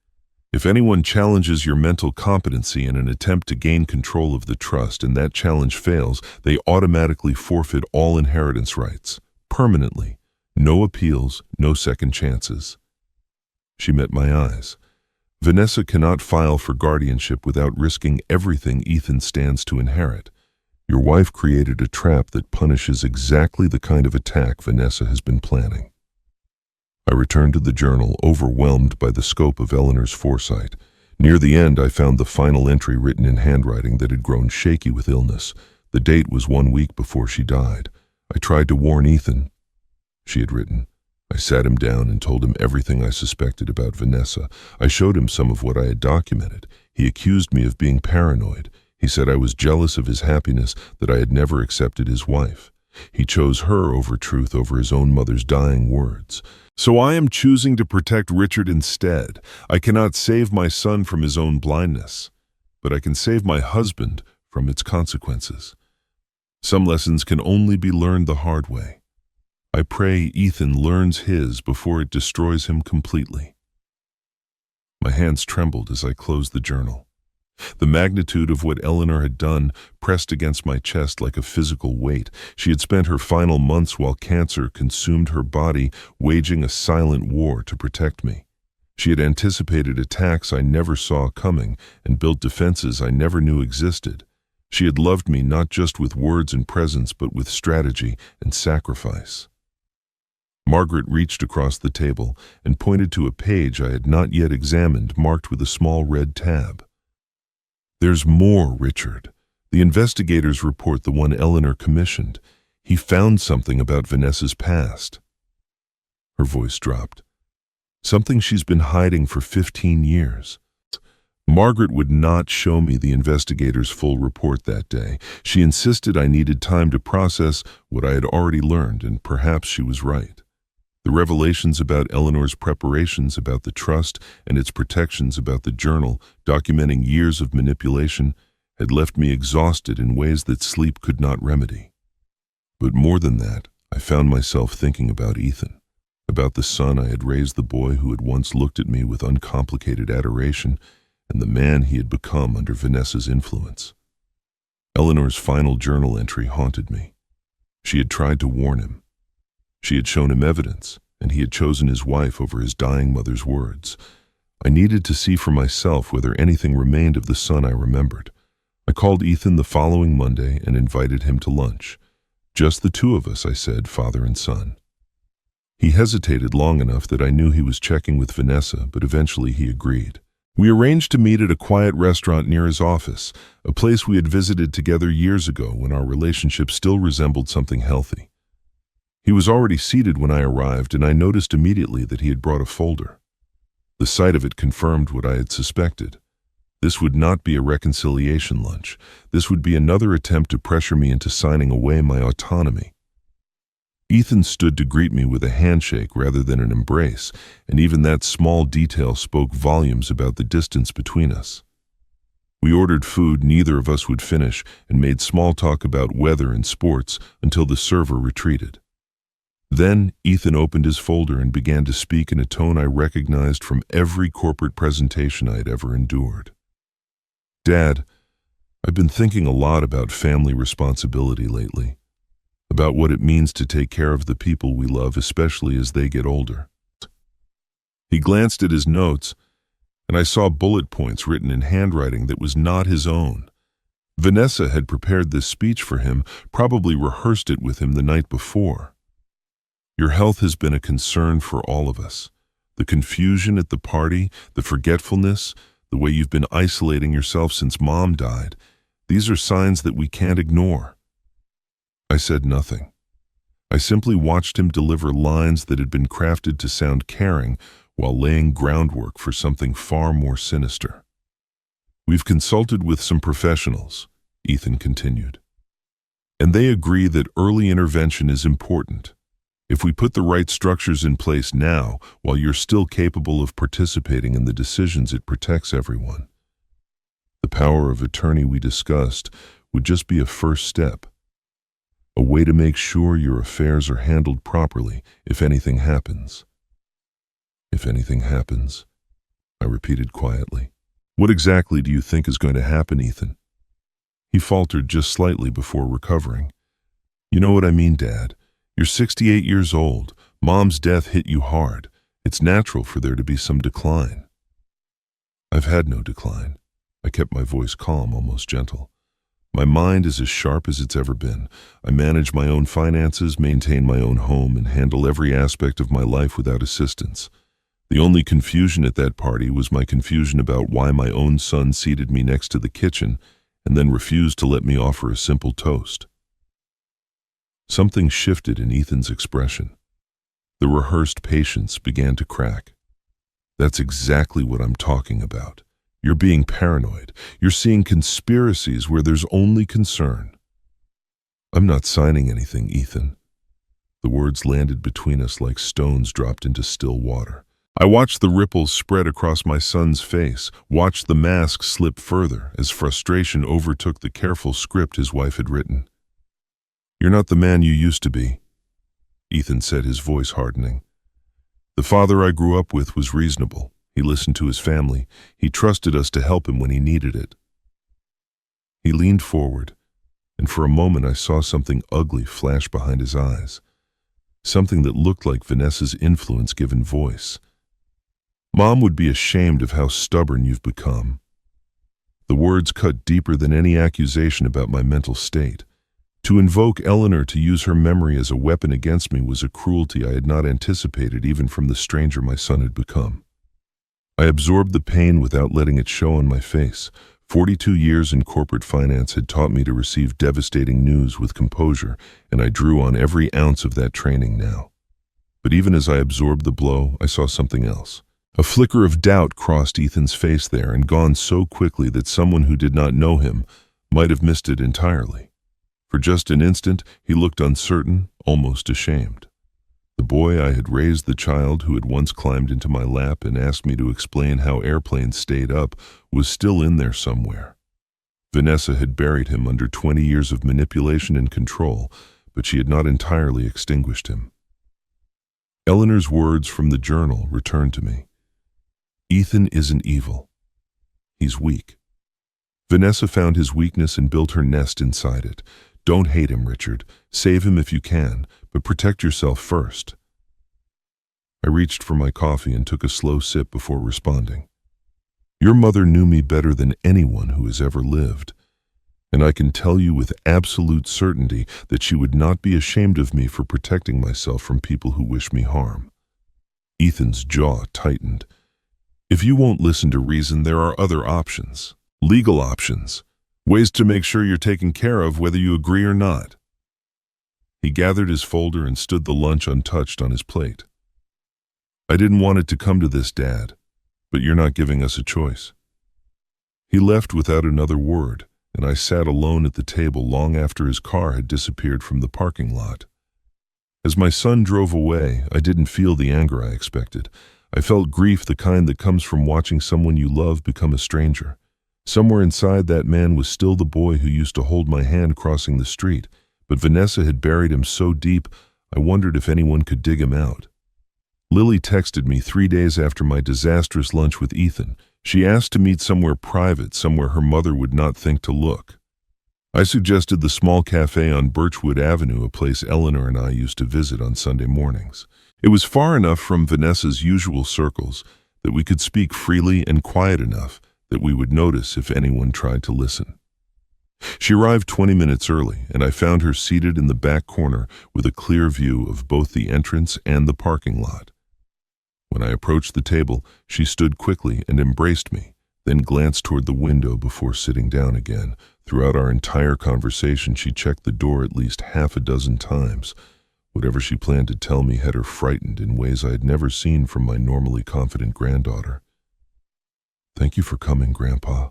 If anyone challenges your mental competency in an attempt to gain control of the trust and that challenge fails, they automatically forfeit all inheritance rights, permanently. No appeals, no second chances. She met my eyes. "Vanessa cannot file for guardianship without risking everything Ethan stands to inherit. Your wife created a trap that punishes exactly the kind of attack Vanessa has been planning." I returned to the journal, overwhelmed by the scope of Eleanor's foresight. Near the end, I found the final entry written in handwriting that had grown shaky with illness. The date was 1 week before she died. "I tried to warn Ethan," she had written. I sat him down and told him everything I suspected about Vanessa. I showed him some of what I had documented. He accused me of being paranoid. He said I was jealous of his happiness, that I had never accepted his wife. He chose her over truth, over his own mother's dying words. So I am choosing to protect Richard instead. I cannot save my son from his own blindness, but I can save my husband from its consequences. Some lessons can only be learned the hard way. I pray Ethan learns his before it destroys him completely. My hands trembled as I closed the journal. The magnitude of what Eleanor had done pressed against my chest like a physical weight. She had spent her final months while cancer consumed her body, waging a silent war to protect me. She had anticipated attacks I never saw coming and built defenses I never knew existed. She had loved me not just with words and presence, but with strategy and sacrifice. Margaret reached across the table and pointed to a page I had not yet examined, marked with a small red tab. There's more, Richard. The investigators report, the one Eleanor commissioned. He found something about Vanessa's past. Her voice dropped. Something she's been hiding for 15 years. Margaret would not show me the investigators' full report that day. She insisted I needed time to process what I had already learned, and perhaps she was right. The revelations about Eleanor's preparations, about the trust and its protections, about the journal documenting years of manipulation, had left me exhausted in ways that sleep could not remedy. But more than that, I found myself thinking about Ethan, about the son I had raised, the boy who had once looked at me with uncomplicated adoration, and the man he had become under Vanessa's influence. Eleanor's final journal entry haunted me. She had tried to warn him. She had shown him evidence, and he had chosen his wife over his dying mother's words. I needed to see for myself whether anything remained of the son I remembered. I called Ethan the following Monday and invited him to lunch. Just the two of us, I said, father and son. He hesitated long enough that I knew he was checking with Vanessa, but eventually he agreed. We arranged to meet at a quiet restaurant near his office, a place we had visited together years ago when our relationship still resembled something healthy. He was already seated when I arrived, and I noticed immediately that he had brought a folder. The sight of it confirmed what I had suspected. This would not be a reconciliation lunch. This would be another attempt to pressure me into signing away my autonomy. Ethan stood to greet me with a handshake rather than an embrace, and even that small detail spoke volumes about the distance between us. We ordered food neither of us would finish and made small talk about weather and sports until the server retreated. Then Ethan opened his folder and began to speak in a tone I recognized from every corporate presentation I had ever endured. Dad, I've been thinking a lot about family responsibility lately, about what it means to take care of the people we love, especially as they get older. He glanced at his notes, and I saw bullet points written in handwriting that was not his own. Vanessa had prepared this speech for him, probably rehearsed it with him the night before. Your health has been a concern for all of us. The confusion at the party, the forgetfulness, the way you've been isolating yourself since Mom died, these are signs that we can't ignore. I said nothing. I simply watched him deliver lines that had been crafted to sound caring while laying groundwork for something far more sinister. We've consulted with some professionals, Ethan continued, and they agree that early intervention is important. If we put the right structures in place now, while you're still capable of participating in the decisions, it protects everyone. The power of attorney we discussed would just be a first step, a way to make sure your affairs are handled properly if anything happens. If anything happens, I repeated quietly. What exactly do you think is going to happen, Ethan? He faltered just slightly before recovering. You know what I mean, Dad. You're 68 years old. Mom's death hit you hard. It's natural for there to be some decline. I've had no decline. I kept my voice calm, almost gentle. My mind is as sharp as it's ever been. I manage my own finances, maintain my own home, and handle every aspect of my life without assistance. The only confusion at that party was my confusion about why my own son seated me next to the kitchen and then refused to let me offer a simple toast. Something shifted in Ethan's expression. The rehearsed patience began to crack. That's exactly what I'm talking about. You're being paranoid. You're seeing conspiracies where there's only concern. I'm not signing anything, Ethan. The words landed between us like stones dropped into still water. I watched the ripples spread across my son's face, watched the mask slip further as frustration overtook the careful script his wife had written. "You're not the man you used to be," Ethan said, his voice hardening. "The father I grew up with was reasonable. He listened to his family. He trusted us to help him when he needed it." He leaned forward, and for a moment I saw something ugly flash behind his eyes. Something that looked like Vanessa's influence given voice. "Mom would be ashamed of how stubborn you've become." The words cut deeper than any accusation about my mental state. To invoke Eleanor to use her memory as a weapon against me was a cruelty I had not anticipated even from the stranger my son had become. I absorbed the pain without letting it show on my face. 42 years in corporate finance had taught me to receive devastating news with composure, and I drew on every ounce of that training now. But even as I absorbed the blow, I saw something else. A flicker of doubt crossed Ethan's face there and gone so quickly that someone who did not know him might have missed it entirely. For just an instant, he looked uncertain, almost ashamed. The boy I had raised, the child who had once climbed into my lap and asked me to explain how airplanes stayed up, was still in there somewhere. Vanessa had buried him under 20 years of manipulation and control, but she had not entirely extinguished him. Eleanor's words from the journal returned to me. "Ethan isn't evil. He's weak." Vanessa found his weakness and built her nest inside it. "Don't hate him, Richard. Save him if you can, but protect yourself first." I reached for my coffee and took a slow sip before responding. "Your mother knew me better than anyone who has ever lived, and I can tell you with absolute certainty that she would not be ashamed of me for protecting myself from people who wish me harm." Ethan's jaw tightened. "If you won't listen to reason, there are other options. Legal options. Ways to make sure you're taken care of whether you agree or not." He gathered his folder and stood the lunch untouched on his plate. "I didn't want it to come to this, Dad, but you're not giving us a choice." He left without another word, and I sat alone at the table long after his car had disappeared from the parking lot. As my son drove away, I didn't feel the anger I expected. I felt grief, the kind that comes from watching someone you love become a stranger. Somewhere inside that man was still the boy who used to hold my hand crossing the street, but Vanessa had buried him so deep, I wondered if anyone could dig him out. Lily texted me 3 days after my disastrous lunch with Ethan. She asked to meet somewhere private, somewhere her mother would not think to look. I suggested the small cafe on Birchwood Avenue, a place Eleanor and I used to visit on Sunday mornings. It was far enough from Vanessa's usual circles that we could speak freely and quiet enough that we would notice if anyone tried to listen. She arrived 20 minutes early, and I found her seated in the back corner with a clear view of both the entrance and the parking lot. When I approached the table, she stood quickly and embraced me, then glanced toward the window before sitting down again. Throughout our entire conversation, she checked the door at least half a dozen times. Whatever she planned to tell me had her frightened in ways I had never seen from my normally confident granddaughter. "Thank you for coming, Grandpa."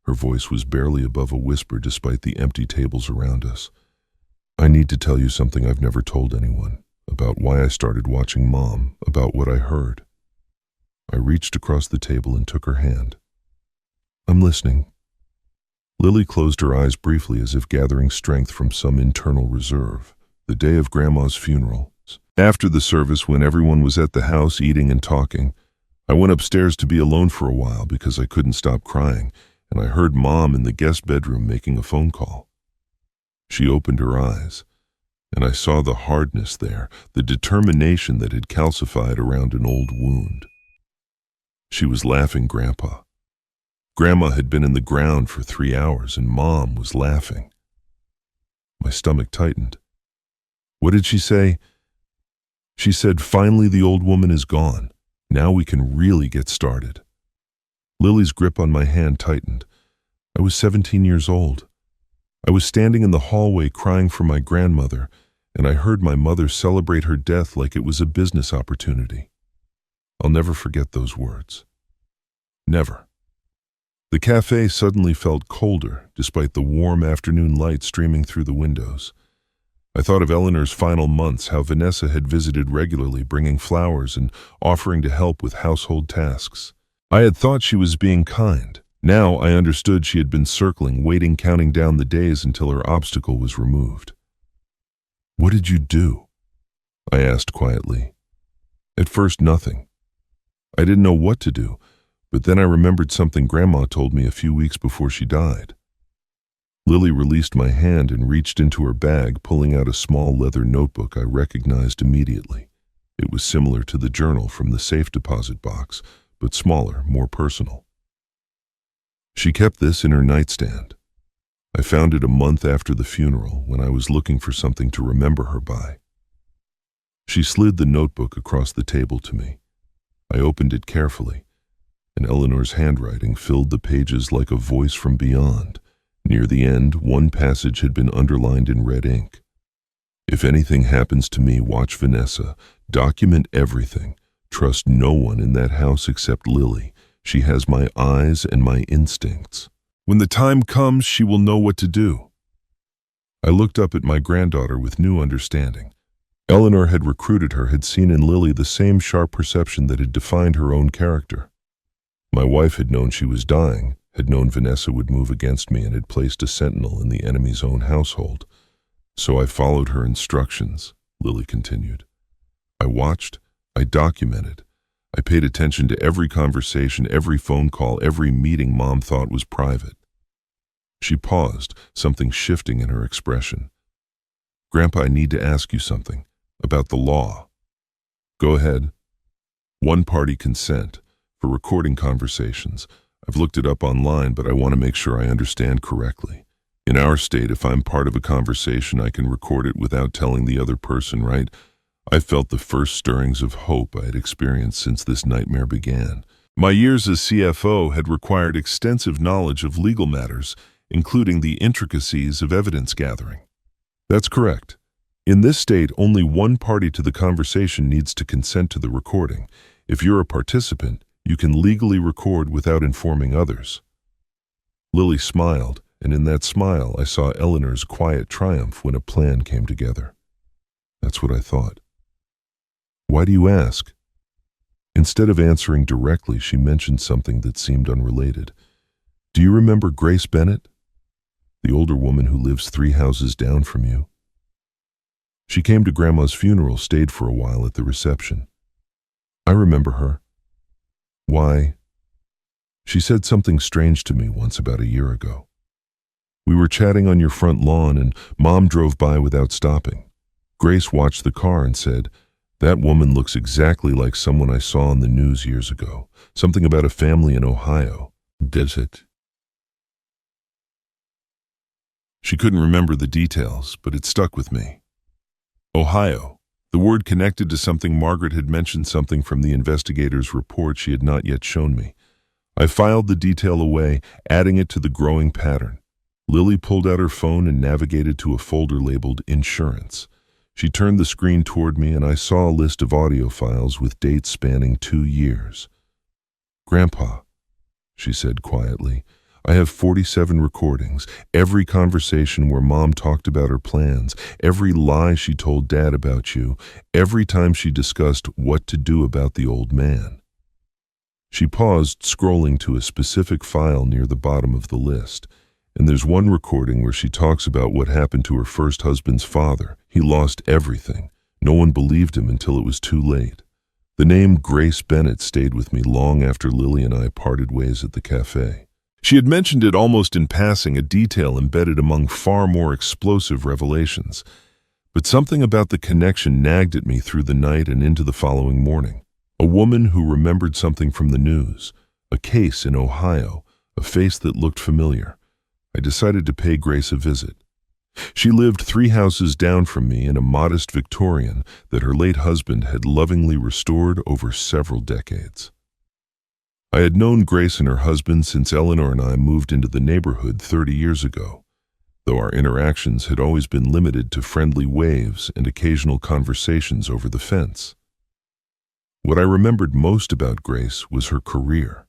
Her voice was barely above a whisper despite the empty tables around us. "I need to tell you something I've never told anyone, about why I started watching Mom, about what I heard." I reached across the table and took her hand. "I'm listening." Lily closed her eyes briefly as if gathering strength from some internal reserve. The day of Grandma's funeral. After the service, when everyone was at the house eating and talking, I went upstairs to be alone for a while because I couldn't stop crying, and I heard Mom in the guest bedroom making a phone call. She opened her eyes, and I saw the hardness there, the determination that had calcified around an old wound. She was laughing, Grandpa. Grandma had been in the ground for 3 hours, and Mom was laughing. My stomach tightened. "What did she say?" "She said, finally the old woman is gone. Now we can really get started." Lily's grip on my hand tightened. I was 17 years old. I was standing in the hallway crying for my grandmother, and I heard my mother celebrate her death like it was a business opportunity. I'll never forget those words. Never. The cafe suddenly felt colder, despite the warm afternoon light streaming through the windows. I thought of Eleanor's final months, how Vanessa had visited regularly, bringing flowers and offering to help with household tasks. I had thought she was being kind. Now I understood she had been circling, waiting, counting down the days until her obstacle was removed. "What did you do?" I asked quietly. At first, nothing. I didn't know what to do, but then I remembered something Grandma told me a few weeks before she died. Lily released my hand and reached into her bag, pulling out a small leather notebook I recognized immediately. It was similar to the journal from the safe deposit box, but smaller, more personal. She kept this in her nightstand. I found it a month after the funeral when I was looking for something to remember her by. She slid the notebook across the table to me. I opened it carefully, and Eleanor's handwriting filled the pages like a voice from beyond. Near the end, one passage had been underlined in red ink. "If anything happens to me, watch Vanessa. Document everything. Trust no one in that house except Lily. She has my eyes and my instincts. When the time comes, she will know what to do." I looked up at my granddaughter with new understanding. Eleanor had recruited her, had seen in Lily the same sharp perception that had defined her own character. My wife had known she was dying, had known Vanessa would move against me, and had placed a sentinel in the enemy's own household. "So I followed her instructions," Lily continued. "I watched, I documented. I paid attention to every conversation, every phone call, every meeting Mom thought was private." She paused, something shifting in her expression. "Grandpa, I need to ask you something. About the law." "Go ahead." "One-party consent for recording conversations. I've looked it up online, but I want to make sure I understand correctly. In our state, if I'm part of a conversation, I can record it without telling the other person, right?" I felt the first stirrings of hope I had experienced since this nightmare began. My years as CFO had required extensive knowledge of legal matters, including the intricacies of evidence gathering. "That's correct. In this state, only one party to the conversation needs to consent to the recording. If you're a participant, you can legally record without informing others." Lily smiled, and in that smile I saw Eleanor's quiet triumph when a plan came together. That's what I thought. "Why do you ask?" Instead of answering directly, she mentioned something that seemed unrelated. "Do you remember Grace Bennett? The older woman who lives 3 houses down from you. She came to Grandma's funeral, stayed for a while at the reception." "I remember her." "Why?" "She said something strange to me once about a year ago. We were chatting on your front lawn and Mom drove by without stopping. Grace watched the car and said, 'That woman looks exactly like someone I saw on the news years ago. Something about a family in Ohio. Does it?'" She couldn't remember the details, but it stuck with me. Ohio. The word connected to something Margaret had mentioned, something from the investigator's report she had not yet shown me. I filed the detail away, adding it to the growing pattern. Lily pulled out her phone and navigated to a folder labeled Insurance. She turned the screen toward me, and I saw a list of audio files with dates spanning 2 years. "Grandpa," she said quietly, "I have 47 recordings, every conversation where Mom talked about her plans, every lie she told Dad about you, every time she discussed what to do about the old man." She paused, scrolling to a specific file near the bottom of the list. "And there's one recording where she talks about what happened to her first husband's father. He lost everything. No one believed him until it was too late." The name Grace Bennett stayed with me long after Lily and I parted ways at the cafe. She had mentioned it almost in passing, a detail embedded among far more explosive revelations. But something about the connection nagged at me through the night and into the following morning. A woman who remembered something from the news, a case in Ohio, a face that looked familiar. I decided to pay Grace a visit. She lived 3 houses down from me in a modest Victorian that her late husband had lovingly restored over several decades. I had known Grace and her husband since Eleanor and I moved into the neighborhood 30 years ago, though our interactions had always been limited to friendly waves and occasional conversations over the fence. What I remembered most about Grace was her career.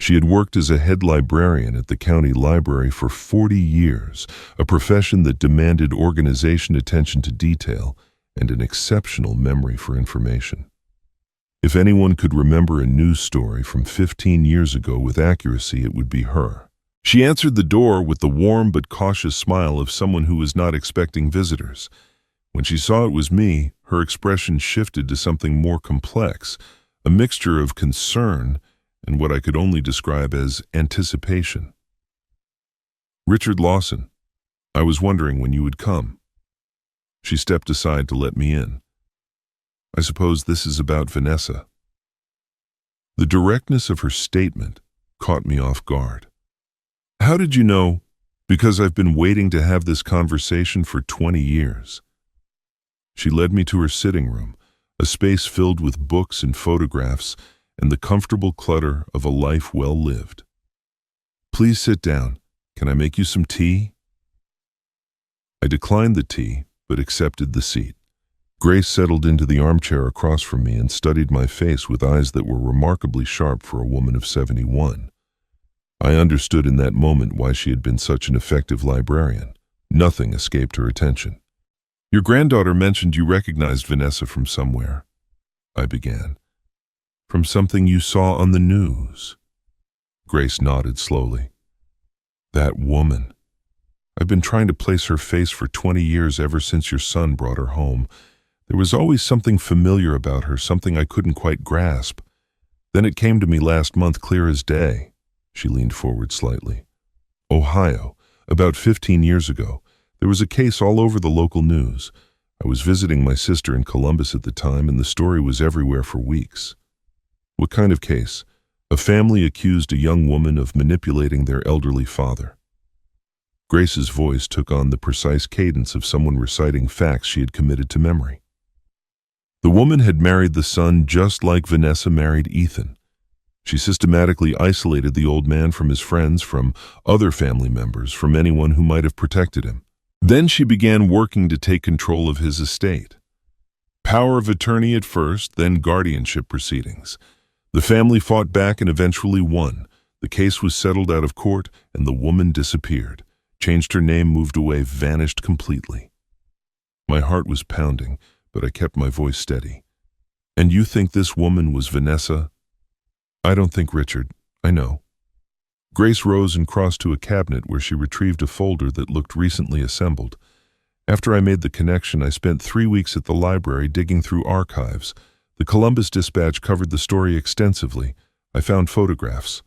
She had worked as a head librarian at the county library for 40 years, a profession that demanded organization, attention to detail, and an exceptional memory for information. If anyone could remember a news story from 15 years ago with accuracy, it would be her. She answered the door with the warm but cautious smile of someone who was not expecting visitors. When she saw it was me, her expression shifted to something more complex, a mixture of concern and what I could only describe as anticipation. "Richard Lawson, I was wondering when you would come." She stepped aside to let me in. "I suppose this is about Vanessa." The directness of her statement caught me off guard. "How did you know?" "Because I've been waiting to have this conversation for 20 years. She led me to her sitting room, a space filled with books and photographs and the comfortable clutter of a life well lived. "Please sit down. Can I make you some tea?" I declined the tea, but accepted the seat. Grace settled into the armchair across from me and studied my face with eyes that were remarkably sharp for a woman of 71. I understood in that moment why she had been such an effective librarian. Nothing escaped her attention. "Your granddaughter mentioned you recognized Vanessa from somewhere," I began. "From something you saw on the news." Grace nodded slowly. "That woman. I've been trying to place her face for 20 years, ever since your son brought her home. There was always something familiar about her, something I couldn't quite grasp. Then it came to me last month, clear as day." She leaned forward slightly. "Ohio, about 15 years ago. There was a case all over the local news. I was visiting my sister in Columbus at the time, and the story was everywhere for weeks." "What kind of case?" "A family accused a young woman of manipulating their elderly father." Grace's voice took on the precise cadence of someone reciting facts she had committed to memory. "The woman had married the son just like Vanessa married Ethan. She systematically isolated the old man from his friends, from other family members, from anyone who might have protected him. Then she began working to take control of his estate. Power of attorney at first, then guardianship proceedings. The family fought back and eventually won. The case was settled out of court, and the woman disappeared. Changed her name, moved away, vanished completely." My heart was pounding, but I kept my voice steady. "And you think this woman was Vanessa?" "I don't think, Richard. I know." Grace rose and crossed to a cabinet where she retrieved a folder that looked recently assembled. "After I made the connection, I spent 3 weeks at the library digging through archives. The Columbus Dispatch covered the story extensively. I found photographs."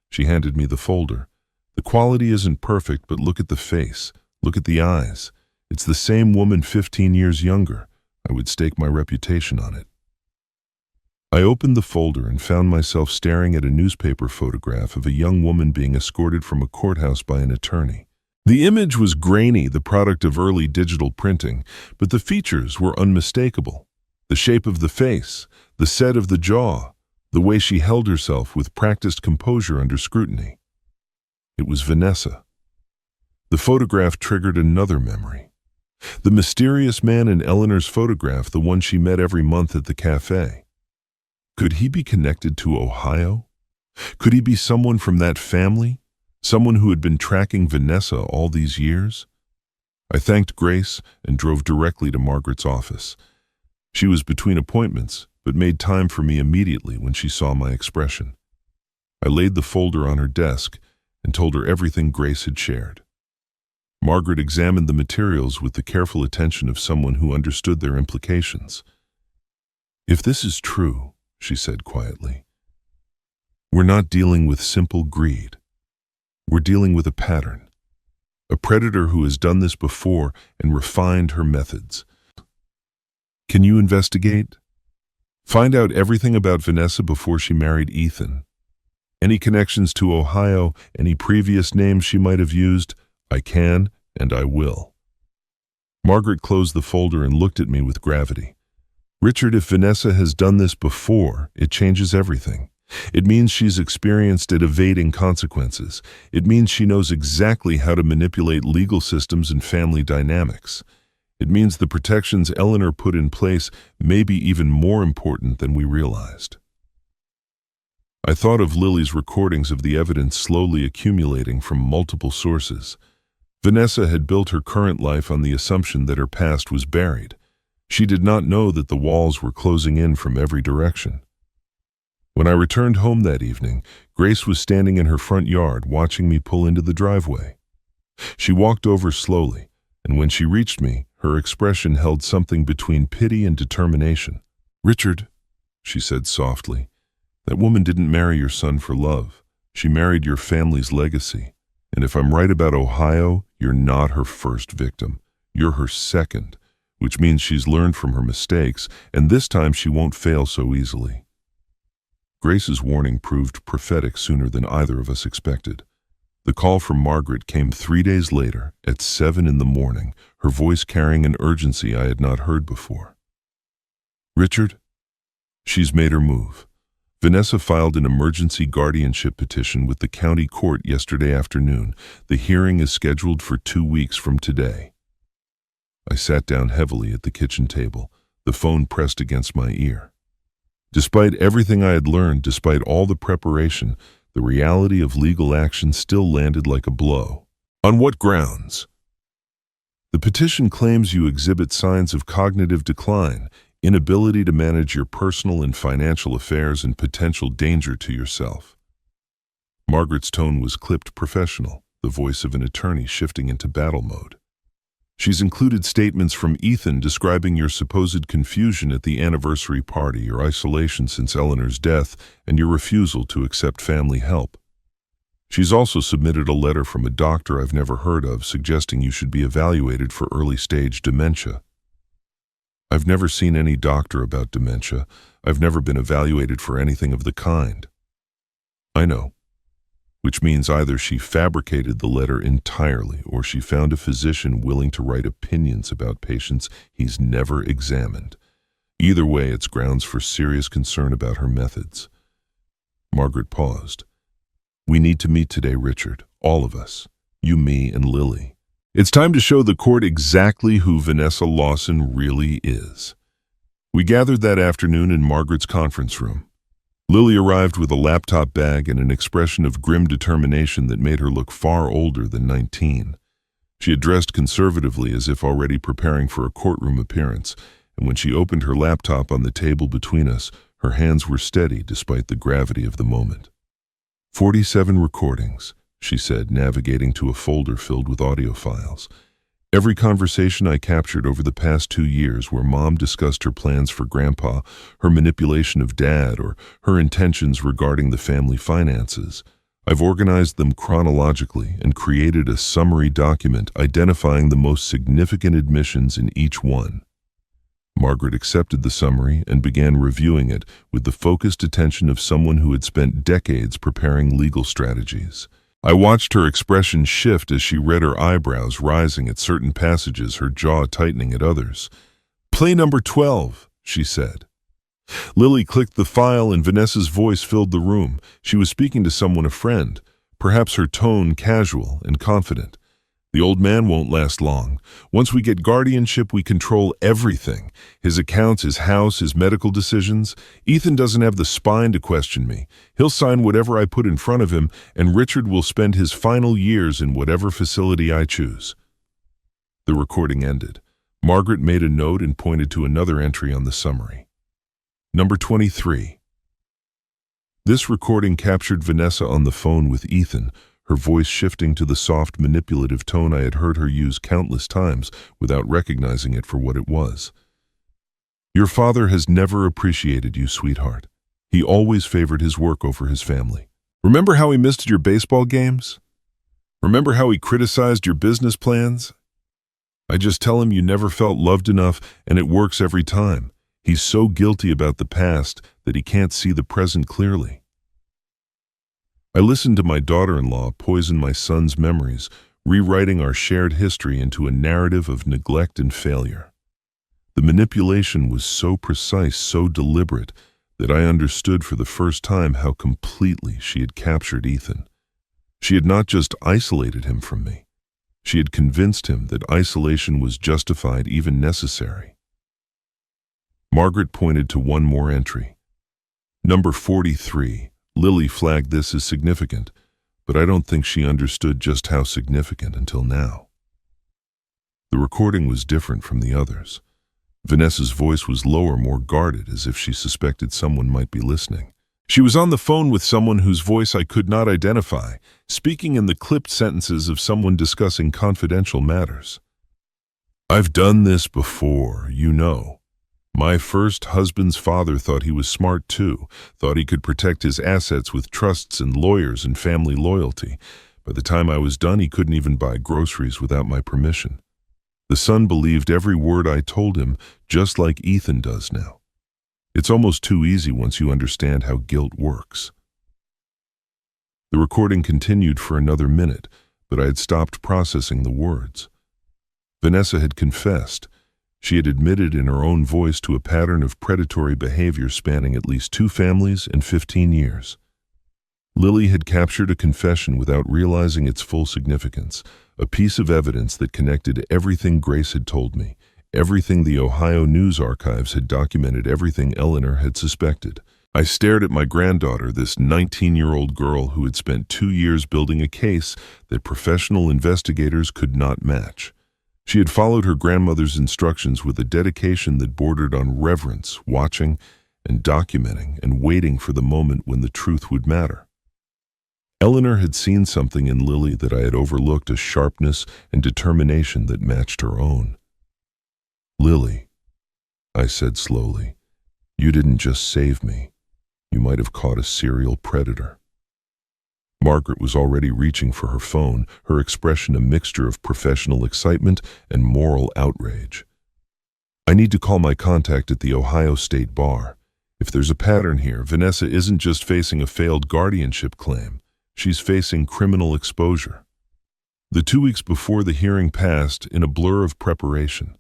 She handed me the folder. "The quality isn't perfect, but look at the face. Look at the eyes. It's the same woman 15 years younger. I would stake my reputation on it." I opened the folder and found myself staring at a newspaper photograph of a young woman being escorted from a courthouse by an attorney. The image was grainy, the product of early digital printing, but the features were unmistakable. The shape of the face, the set of the jaw, the way she held herself with practiced composure under scrutiny. It was Vanessa. The photograph triggered another memory. The mysterious man in Eleanor's photograph, the one she met every month at the cafe. Could he be connected to Ohio? Could he be someone from that family? Someone who had been tracking Vanessa all these years? I thanked Grace and drove directly to Margaret's office. She was between appointments, but made time for me immediately when she saw my expression. I laid the folder on her desk and told her everything Grace had shared. Margaret examined the materials with the careful attention of someone who understood their implications. "If this is true," she said quietly, "we're not dealing with simple greed. We're dealing with a pattern. A predator who has done this before and refined her methods. Can you investigate? Find out everything about Vanessa before she married Ethan. Any connections to Ohio, any previous names she might have used, I can and I will." Margaret closed the folder and looked at me with gravity. "Richard, if Vanessa has done this before, it changes everything. It means she's experienced at evading consequences. It means she knows exactly how to manipulate legal systems and family dynamics. It means the protections Eleanor put in place may be even more important than we realized." I thought of Lily's recordings of the evidence slowly accumulating from multiple sources. Vanessa had built her current life on the assumption that her past was buried. She did not know that the walls were closing in from every direction. When I returned home that evening, Grace was standing in her front yard watching me pull into the driveway. She walked over slowly, and when she reached me, her expression held something between pity and determination. "Richard," she said softly, "that woman didn't marry your son for love. She married your family's legacy. And if I'm right about Ohio, you're not her first victim. You're her second, which means she's learned from her mistakes, and this time she won't fail so easily." Grace's warning proved prophetic sooner than either of us expected. The call from Margaret came 3 days later, at 7 in the morning, her voice carrying an urgency I had not heard before. "Richard, she's made her move. Vanessa filed an emergency guardianship petition with the county court yesterday afternoon. The hearing is scheduled for 2 weeks from today." I sat down heavily at the kitchen table, the phone pressed against my ear. Despite everything I had learned, despite all the preparation, the reality of legal action still landed like a blow. "On what grounds?" "The petition claims you exhibit signs of cognitive decline, inability to manage your personal and financial affairs, and potential danger to yourself." Margaret's tone was clipped professional, the voice of an attorney shifting into battle mode. "She's included statements from Ethan describing your supposed confusion at the anniversary party, your isolation since Eleanor's death, and your refusal to accept family help. She's also submitted a letter from a doctor I've never heard of suggesting you should be evaluated for early-stage dementia." "I've never seen any doctor about dementia. I've never been evaluated for anything of the kind." "I know. Which means either she fabricated the letter entirely or she found a physician willing to write opinions about patients he's never examined. Either way, it's grounds for serious concern about her methods." Margaret paused. "We need to meet today, Richard. All of us. You, me, and Lily. It's time to show the court exactly who Vanessa Lawson really is." We gathered that afternoon in Margaret's conference room. Lily arrived with a laptop bag and an expression of grim determination that made her look far older than 19. She had dressed conservatively as if already preparing for a courtroom appearance, and when she opened her laptop on the table between us, her hands were steady despite the gravity of the moment. 47 recordings, she said, navigating to a folder filled with audio files. Every conversation I captured over the past 2 years where Mom discussed her plans for Grandpa, her manipulation of Dad, or her intentions regarding the family finances. I've organized them chronologically and created a summary document identifying the most significant admissions in each one. Margaret accepted the summary and began reviewing it with the focused attention of someone who had spent decades preparing legal strategies. I watched her expression shift as she read, her eyebrows rising at certain passages, her jaw tightening at others. "Play number 12, she said. Lily clicked the file and Vanessa's voice filled the room. She was speaking to someone, a friend, perhaps her tone casual and confident. "The old man won't last long. Once we get guardianship, we control everything. His accounts, his house, his medical decisions. Ethan doesn't have the spine to question me. He'll sign whatever I put in front of him, and Richard will spend his final years in whatever facility I choose." The recording ended. Margaret made a note and pointed to another entry on the summary. Number 23. This recording captured Vanessa on the phone with Ethan, her voice shifting to the soft, manipulative tone I had heard her use countless times without recognizing it for what it was. "Your father has never appreciated you, sweetheart. He always favored his work over his family. Remember how he missed your baseball games? Remember how he criticized your business plans? I just tell him you never felt loved enough, and it works every time. He's so guilty about the past that he can't see the present clearly." I listened to my daughter-in-law poison my son's memories, rewriting our shared history into a narrative of neglect and failure. The manipulation was so precise, so deliberate, that I understood for the first time how completely she had captured Ethan. She had not just isolated him from me. She had convinced him that isolation was justified, even necessary. Margaret pointed to one more entry. Number 43. Lily flagged this as significant, but I don't think she understood just how significant until now. The recording was different from the others. Vanessa's voice was lower, more guarded, as if she suspected someone might be listening. She was on the phone with someone whose voice I could not identify, speaking in the clipped sentences of someone discussing confidential matters. "I've done this before, you know. My first husband's father thought he was smart too, thought he could protect his assets with trusts and lawyers and family loyalty. By the time I was done, he couldn't even buy groceries without my permission. The son believed every word I told him, just like Ethan does now. It's almost too easy once you understand how guilt works." The recording continued for another minute, but I had stopped processing the words. Vanessa had confessed. She had admitted in her own voice to a pattern of predatory behavior spanning at least 2 families and 15 years. Lily had captured a confession without realizing its full significance, a piece of evidence that connected everything Grace had told me, everything the Ohio News Archives had documented, everything Eleanor had suspected. I stared at my granddaughter, this 19-year-old girl who had spent 2 years building a case that professional investigators could not match. She had followed her grandmother's instructions with a dedication that bordered on reverence, watching and documenting and waiting for the moment when the truth would matter. Eleanor had seen something in Lily that I had overlooked, a sharpness and determination that matched her own. "Lily," I said slowly, "you didn't just save me. You might have caught a serial predator." Margaret was already reaching for her phone, her expression a mixture of professional excitement and moral outrage. "I need to call my contact at the Ohio State Bar. If there's a pattern here, Vanessa isn't just facing a failed guardianship claim. She's facing criminal exposure." The 2 weeks before the hearing passed in a blur of preparation.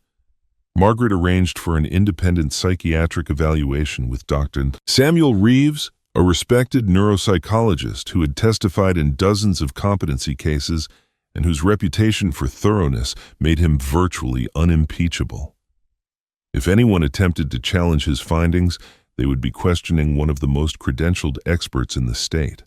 Margaret arranged for an independent psychiatric evaluation with Dr. Samuel Reeves, a respected neuropsychologist who had testified in dozens of competency cases and whose reputation for thoroughness made him virtually unimpeachable. If anyone attempted to challenge his findings, they would be questioning one of the most credentialed experts in the state.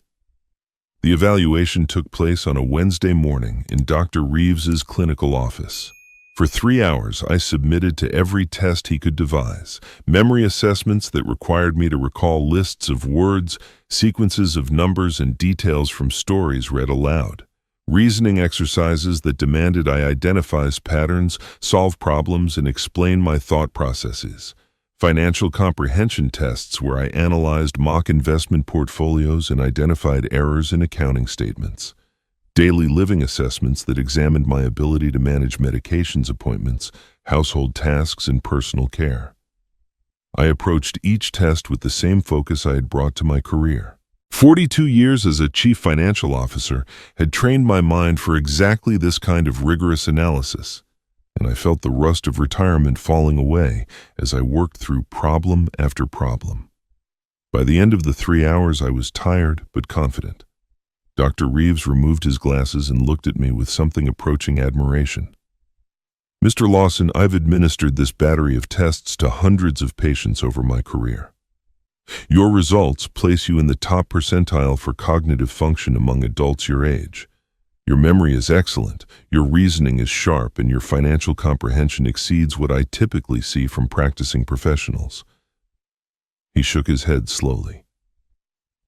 The evaluation took place on a Wednesday morning in Dr. Reeves's clinical office. For 3 hours, I submitted to every test he could devise, memory assessments that required me to recall lists of words, sequences of numbers, and details from stories read aloud, reasoning exercises that demanded I identify patterns, solve problems, and explain my thought processes, financial comprehension tests where I analyzed mock investment portfolios and identified errors in accounting statements, daily living assessments that examined my ability to manage medications appointments, household tasks, and personal care. I approached each test with the same focus I had brought to my career. 42 years as a chief financial officer had trained my mind for exactly this kind of rigorous analysis, and I felt the rust of retirement falling away as I worked through problem after problem. By the end of the 3 hours, I was tired but confident. Dr. Reeves removed his glasses and looked at me with something approaching admiration. "Mr. Lawson, I've administered this battery of tests to hundreds of patients over my career. Your results place you in the top percentile for cognitive function among adults your age. Your memory is excellent, your reasoning is sharp, and your financial comprehension exceeds what I typically see from practicing professionals." He shook his head slowly.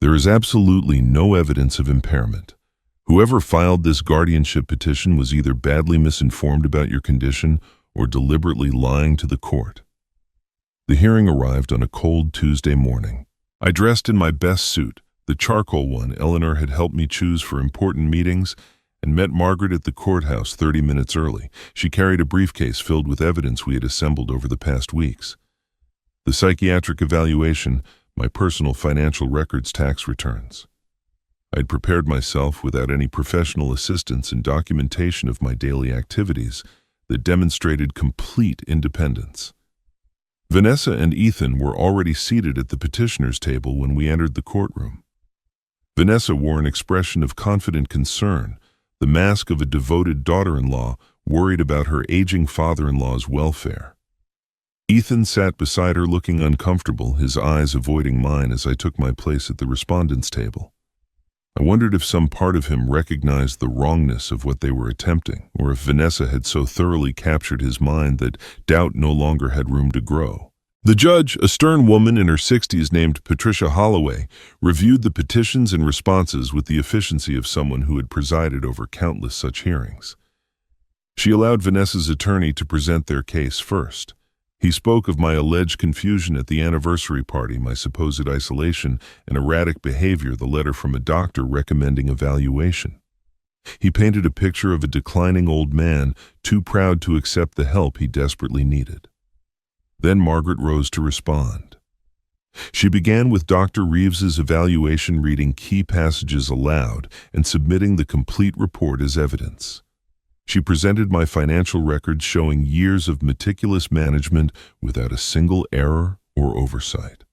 "There is absolutely no evidence of impairment. Whoever filed this guardianship petition was either badly misinformed about your condition or deliberately lying to the court." The hearing arrived on a cold Tuesday morning. I dressed in my best suit, the charcoal one Eleanor had helped me choose for important meetings, and met Margaret at the courthouse 30 minutes early. She carried a briefcase filled with evidence we had assembled over the past weeks. The psychiatric evaluation, my personal financial records, tax returns. I'd prepared myself without any professional assistance and documentation of my daily activities that demonstrated complete independence. Vanessa and Ethan were already seated at the petitioner's table when we entered the courtroom. Vanessa wore an expression of confident concern, the mask of a devoted daughter-in-law worried about her aging father-in-law's welfare. Ethan sat beside her looking uncomfortable, his eyes avoiding mine as I took my place at the respondents' table. I wondered if some part of him recognized the wrongness of what they were attempting, or if Vanessa had so thoroughly captured his mind that doubt no longer had room to grow. The judge, a stern woman in her 60s named Patricia Holloway, reviewed the petitions and responses with the efficiency of someone who had presided over countless such hearings. She allowed Vanessa's attorney to present their case first. He spoke of my alleged confusion at the anniversary party, my supposed isolation, and erratic behavior, the letter from a doctor recommending evaluation. He painted a picture of a declining old man, too proud to accept the help he desperately needed. Then Margaret rose to respond. She began with Dr. Reeves's evaluation, reading key passages aloud and submitting the complete report as evidence. She presented my financial records showing years of meticulous management without a single error or oversight.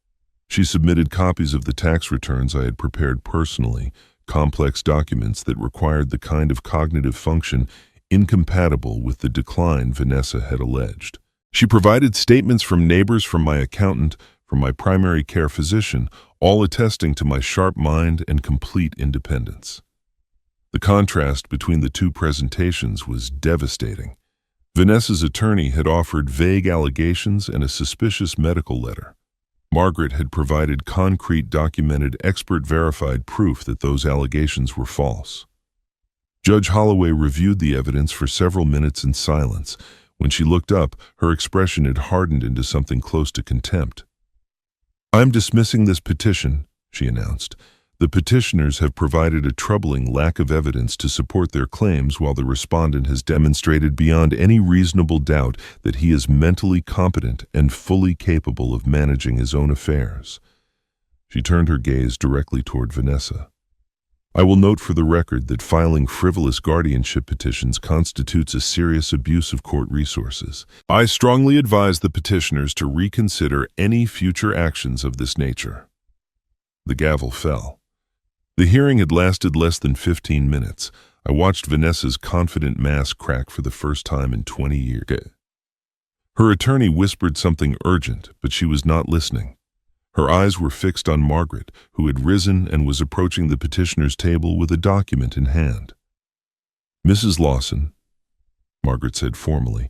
She submitted copies of the tax returns I had prepared personally, complex documents that required the kind of cognitive function incompatible with the decline Vanessa had alleged. She provided statements from neighbors, from my accountant, from my primary care physician, all attesting to my sharp mind and complete independence. The contrast between the two presentations was devastating. Vanessa's attorney had offered vague allegations and a suspicious medical letter. Margaret had provided concrete, documented, expert-verified proof that those allegations were false. Judge Holloway reviewed the evidence for several minutes in silence. When she looked up, her expression had hardened into something close to contempt. "I'm dismissing this petition," she announced. "The petitioners have provided a troubling lack of evidence to support their claims, while the respondent has demonstrated beyond any reasonable doubt that he is mentally competent and fully capable of managing his own affairs." She turned her gaze directly toward Vanessa. "I will note for the record that filing frivolous guardianship petitions constitutes a serious abuse of court resources. I strongly advise the petitioners to reconsider any future actions of this nature." The gavel fell. The hearing had lasted less than 15 minutes. I watched Vanessa's confident mask crack for the first time in 20 years. Her attorney whispered something urgent, but she was not listening. Her eyes were fixed on Margaret, who had risen and was approaching the petitioner's table with a document in hand. "Mrs. Lawson," Margaret said formally,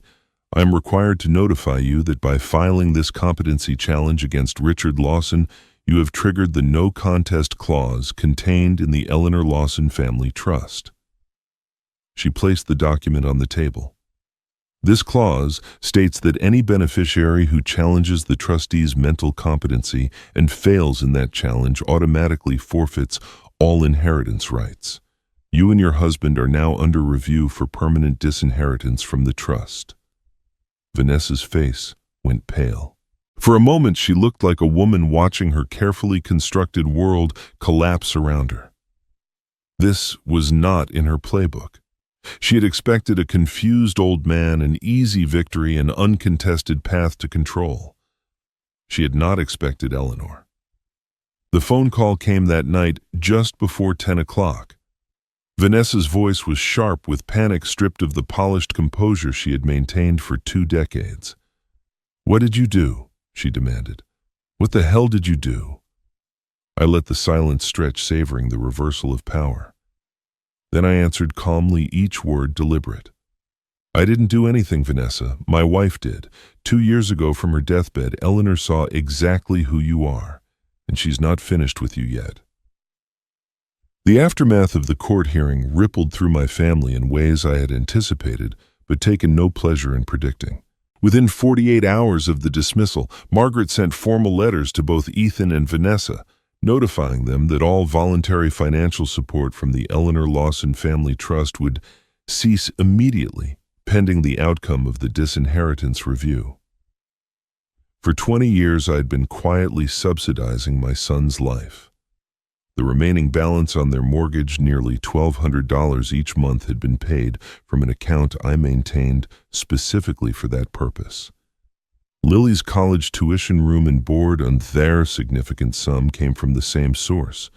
"I am required to notify you that by filing this competency challenge against Richard Lawson, you have triggered the no contest clause contained in the Eleanor Lawson Family Trust." She placed the document on the table. "This clause states that any beneficiary who challenges the trustee's mental competency and fails in that challenge automatically forfeits all inheritance rights. You and your husband are now under review for permanent disinheritance from the trust." Vanessa's face went pale. For a moment, she looked like a woman watching her carefully constructed world collapse around her. This was not in her playbook. She had expected a confused old man, an easy victory, an uncontested path to control. She had not expected Eleanor. The phone call came that night just before 10 o'clock. Vanessa's voice was sharp with panic, stripped of the polished composure she had maintained for 2 decades. "What did you do?" she demanded. "What the hell did you do?" I let the silence stretch, savoring the reversal of power. Then I answered calmly, each word deliberate. "I didn't do anything, Vanessa. My wife did. 2 years ago from her deathbed, Eleanor saw exactly who you are, and she's not finished with you yet." The aftermath of the court hearing rippled through my family in ways I had anticipated, but taken no pleasure in predicting. Within 48 hours of the dismissal, Margaret sent formal letters to both Ethan and Vanessa, notifying them that all voluntary financial support from the Eleanor Lawson Family Trust would cease immediately, pending the outcome of the disinheritance review. For 20 years, I had been quietly subsidizing my son's life. The remaining balance on their mortgage, nearly $1,200 each month, had been paid from an account I maintained specifically for that purpose. Lily's college tuition, room and board, and their significant sum came from the same source,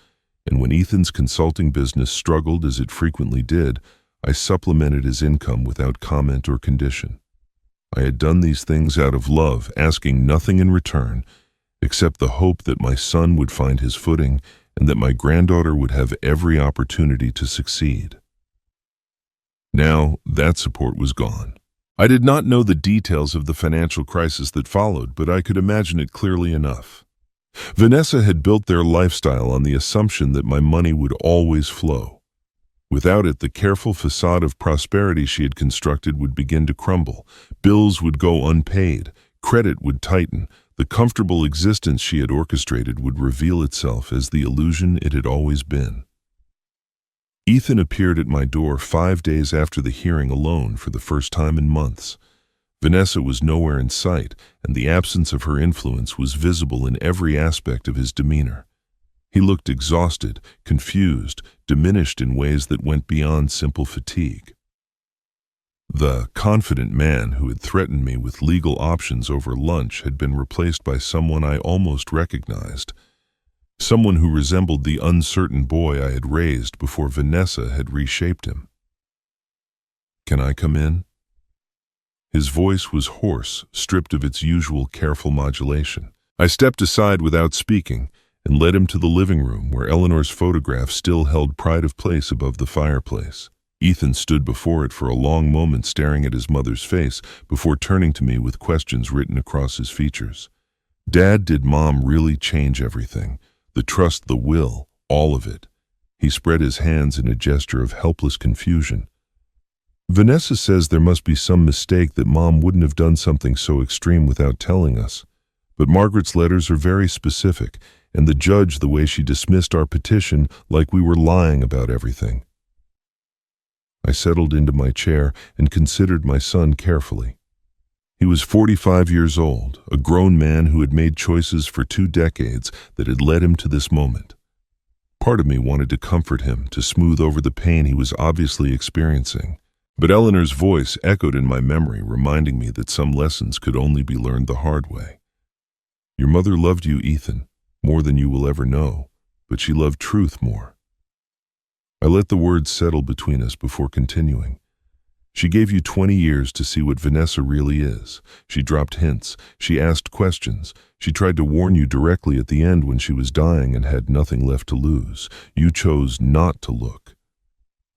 and when Ethan's consulting business struggled, as it frequently did, I supplemented his income without comment or condition. I had done these things out of love, asking nothing in return, except the hope that my son would find his footing and that my granddaughter would have every opportunity to succeed. Now, that support was gone. I did not know the details of the financial crisis that followed, but I could imagine it clearly enough. Vanessa had built their lifestyle on the assumption that my money would always flow. Without it, the careful facade of prosperity she had constructed would begin to crumble. Bills would go unpaid, credit would tighten, the comfortable existence she had orchestrated would reveal itself as the illusion it had always been. Ethan appeared at my door 5 days after the hearing alone for the first time in months. Vanessa was nowhere in sight, and the absence of her influence was visible in every aspect of his demeanor. He looked exhausted, confused, diminished in ways that went beyond simple fatigue. The confident man who had threatened me with legal options over lunch had been replaced by someone I almost recognized. Someone who resembled the uncertain boy I had raised before Vanessa had reshaped him. "Can I come in?" His voice was hoarse, stripped of its usual careful modulation. I stepped aside without speaking and led him to the living room where Eleanor's photograph still held pride of place above the fireplace. Ethan stood before it for a long moment staring at his mother's face before turning to me with questions written across his features. "Dad, did Mom really change everything? The trust, the will, all of it?" He spread his hands in a gesture of helpless confusion. "Vanessa says there must be some mistake, that Mom wouldn't have done something so extreme without telling us. But Margaret's letters are very specific, and the judge, the way she dismissed our petition, like we were lying about everything." I settled into my chair and considered my son carefully. He was 45 years old, a grown man who had made choices for 2 decades that had led him to this moment. Part of me wanted to comfort him, to smooth over the pain he was obviously experiencing. But Eleanor's voice echoed in my memory, reminding me that some lessons could only be learned the hard way. "Your mother loved you, Ethan, more than you will ever know, but she loved truth more." I let the words settle between us before continuing. "She gave you 20 years to see what Vanessa really is. She dropped hints. She asked questions. She tried to warn you directly at the end when she was dying and had nothing left to lose. You chose not to look.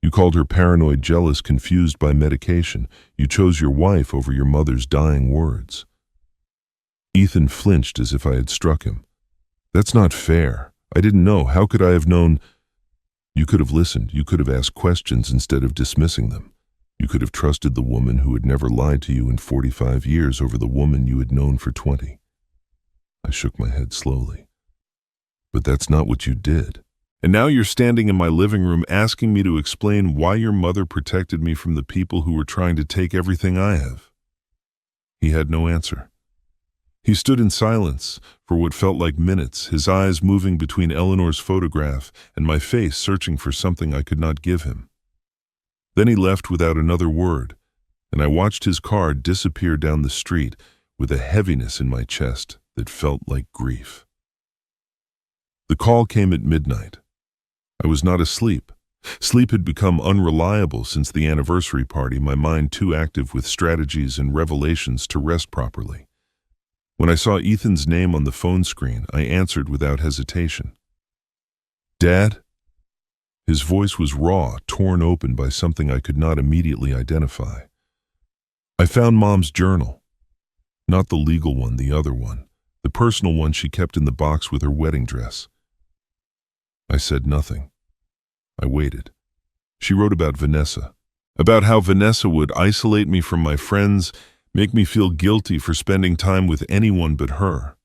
You called her paranoid, jealous, confused by medication. You chose your wife over your mother's dying words." Ethan flinched as if I had struck him. "That's not fair. I didn't know. How could I have known?" "You could have listened. You could have asked questions instead of dismissing them. You could have trusted the woman who had never lied to you in 45 years over the woman you had known for 20. I shook my head slowly. "But that's not what you did. And now you're standing in my living room asking me to explain why your mother protected me from the people who were trying to take everything I have." He had no answer. He stood in silence for what felt like minutes, his eyes moving between Eleanor's photograph and my face, searching for something I could not give him. Then he left without another word, and I watched his car disappear down the street with a heaviness in my chest that felt like grief. The call came at midnight. I was not asleep. Sleep had become unreliable since the anniversary party, my mind too active with strategies and revelations to rest properly. When I saw Ethan's name on the phone screen, I answered without hesitation. "Dad?" His voice was raw, torn open by something I could not immediately identify. "I found Mom's journal. Not the legal one, the other one. The personal one she kept in the box with her wedding dress." I said nothing. I waited. She wrote about Vanessa. About how Vanessa would isolate me from my friends, make me feel guilty for spending time with anyone but her.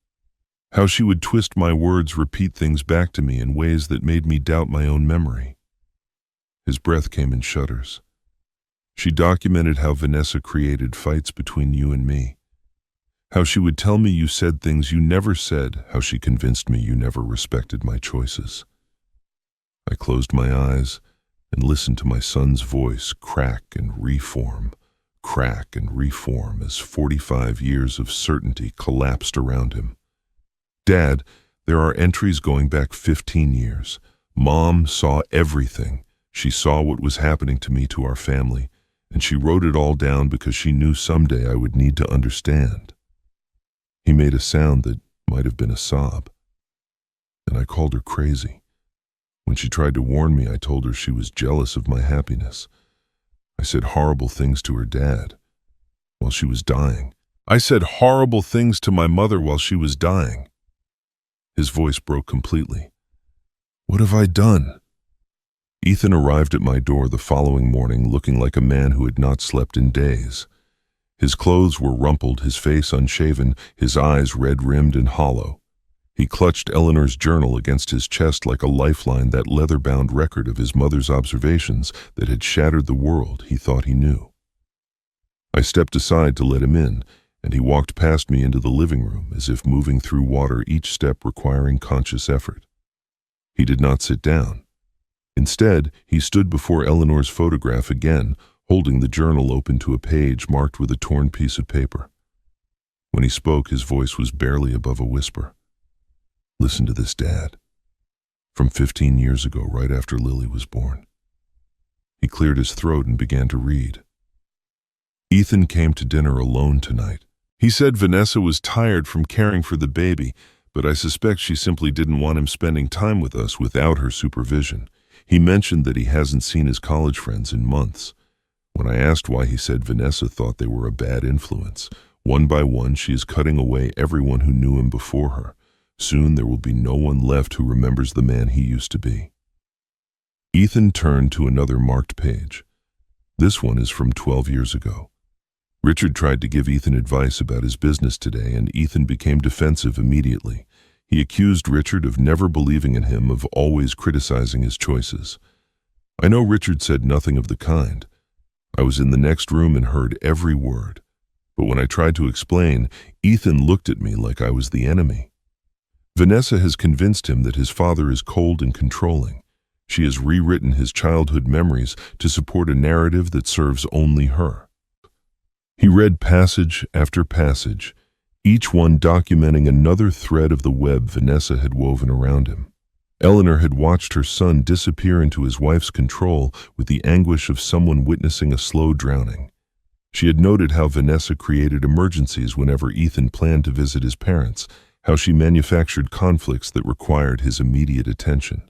How she would twist my words, repeat things back to me in ways that made me doubt my own memory. His breath came in shudders. She documented how Vanessa created fights between you and me. How she would tell me you said things you never said, how she convinced me you never respected my choices. I closed my eyes and listened to my son's voice crack and reform as 45 years of certainty collapsed around him. "Dad, there are entries going back 15 years. Mom saw everything. She saw what was happening to me, to our family, and she wrote it all down because she knew someday I would need to understand. He made a sound that might have been a sob, and I called her crazy. When she tried to warn me, I told her she was jealous of my happiness. I said horrible things to her dad while she was dying. I said horrible things to my mother while she was dying. His voice broke completely. What have I done? Ethan arrived at my door the following morning looking like a man who had not slept in days. His clothes were rumpled, his face unshaven, his eyes red-rimmed and hollow. He clutched Eleanor's journal against his chest like a lifeline, that leather-bound record of his mother's observations that had shattered the world he thought he knew. I stepped aside to let him in, and he walked past me into the living room as if moving through water, each step requiring conscious effort. He did not sit down. Instead, he stood before Eleanor's photograph again, holding the journal open to a page marked with a torn piece of paper. When he spoke, his voice was barely above a whisper. Listen to this, Dad. From 15 years ago, right after Lily was born. He cleared his throat and began to read. Ethan came to dinner alone tonight. He said Vanessa was tired from caring for the baby, but I suspect she simply didn't want him spending time with us without her supervision. He mentioned that he hasn't seen his college friends in months. When I asked why, he said Vanessa thought they were a bad influence. One by one, she is cutting away everyone who knew him before her. Soon there will be no one left who remembers the man he used to be. Ethan turned to another marked page. This one is from 12 years ago. Richard tried to give Ethan advice about his business today, and Ethan became defensive immediately. He accused Richard of never believing in him, of always criticizing his choices. I know Richard said nothing of the kind. I was in the next room and heard every word. But when I tried to explain, Ethan looked at me like I was the enemy. Vanessa has convinced him that his father is cold and controlling. She has rewritten his childhood memories to support a narrative that serves only her. He read passage after passage, each one documenting another thread of the web Vanessa had woven around him. Eleanor had watched her son disappear into his wife's control with the anguish of someone witnessing a slow drowning. She had noted how Vanessa created emergencies whenever Ethan planned to visit his parents, how she manufactured conflicts that required his immediate attention,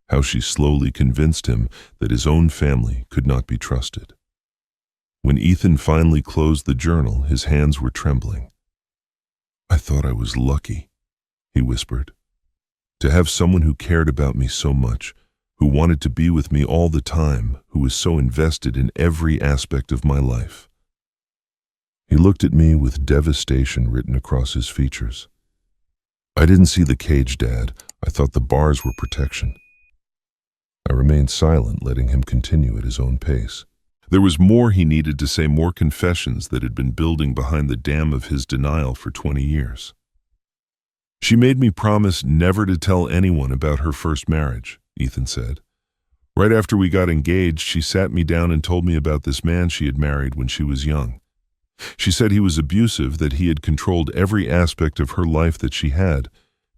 how she slowly convinced him that his own family could not be trusted. When Ethan finally closed the journal, his hands were trembling. I thought I was lucky, he whispered, to have someone who cared about me so much, who wanted to be with me all the time, who was so invested in every aspect of my life. He looked at me with devastation written across his features. I didn't see the cage, Dad. I thought the bars were protection. I remained silent, letting him continue at his own pace. There was more he needed to say, more confessions that had been building behind the dam of his denial for 20 years. She made me promise never to tell anyone about her first marriage, Ethan said. Right after we got engaged, she sat me down and told me about this man she had married when she was young. She said he was abusive, that he had controlled every aspect of her life that she had,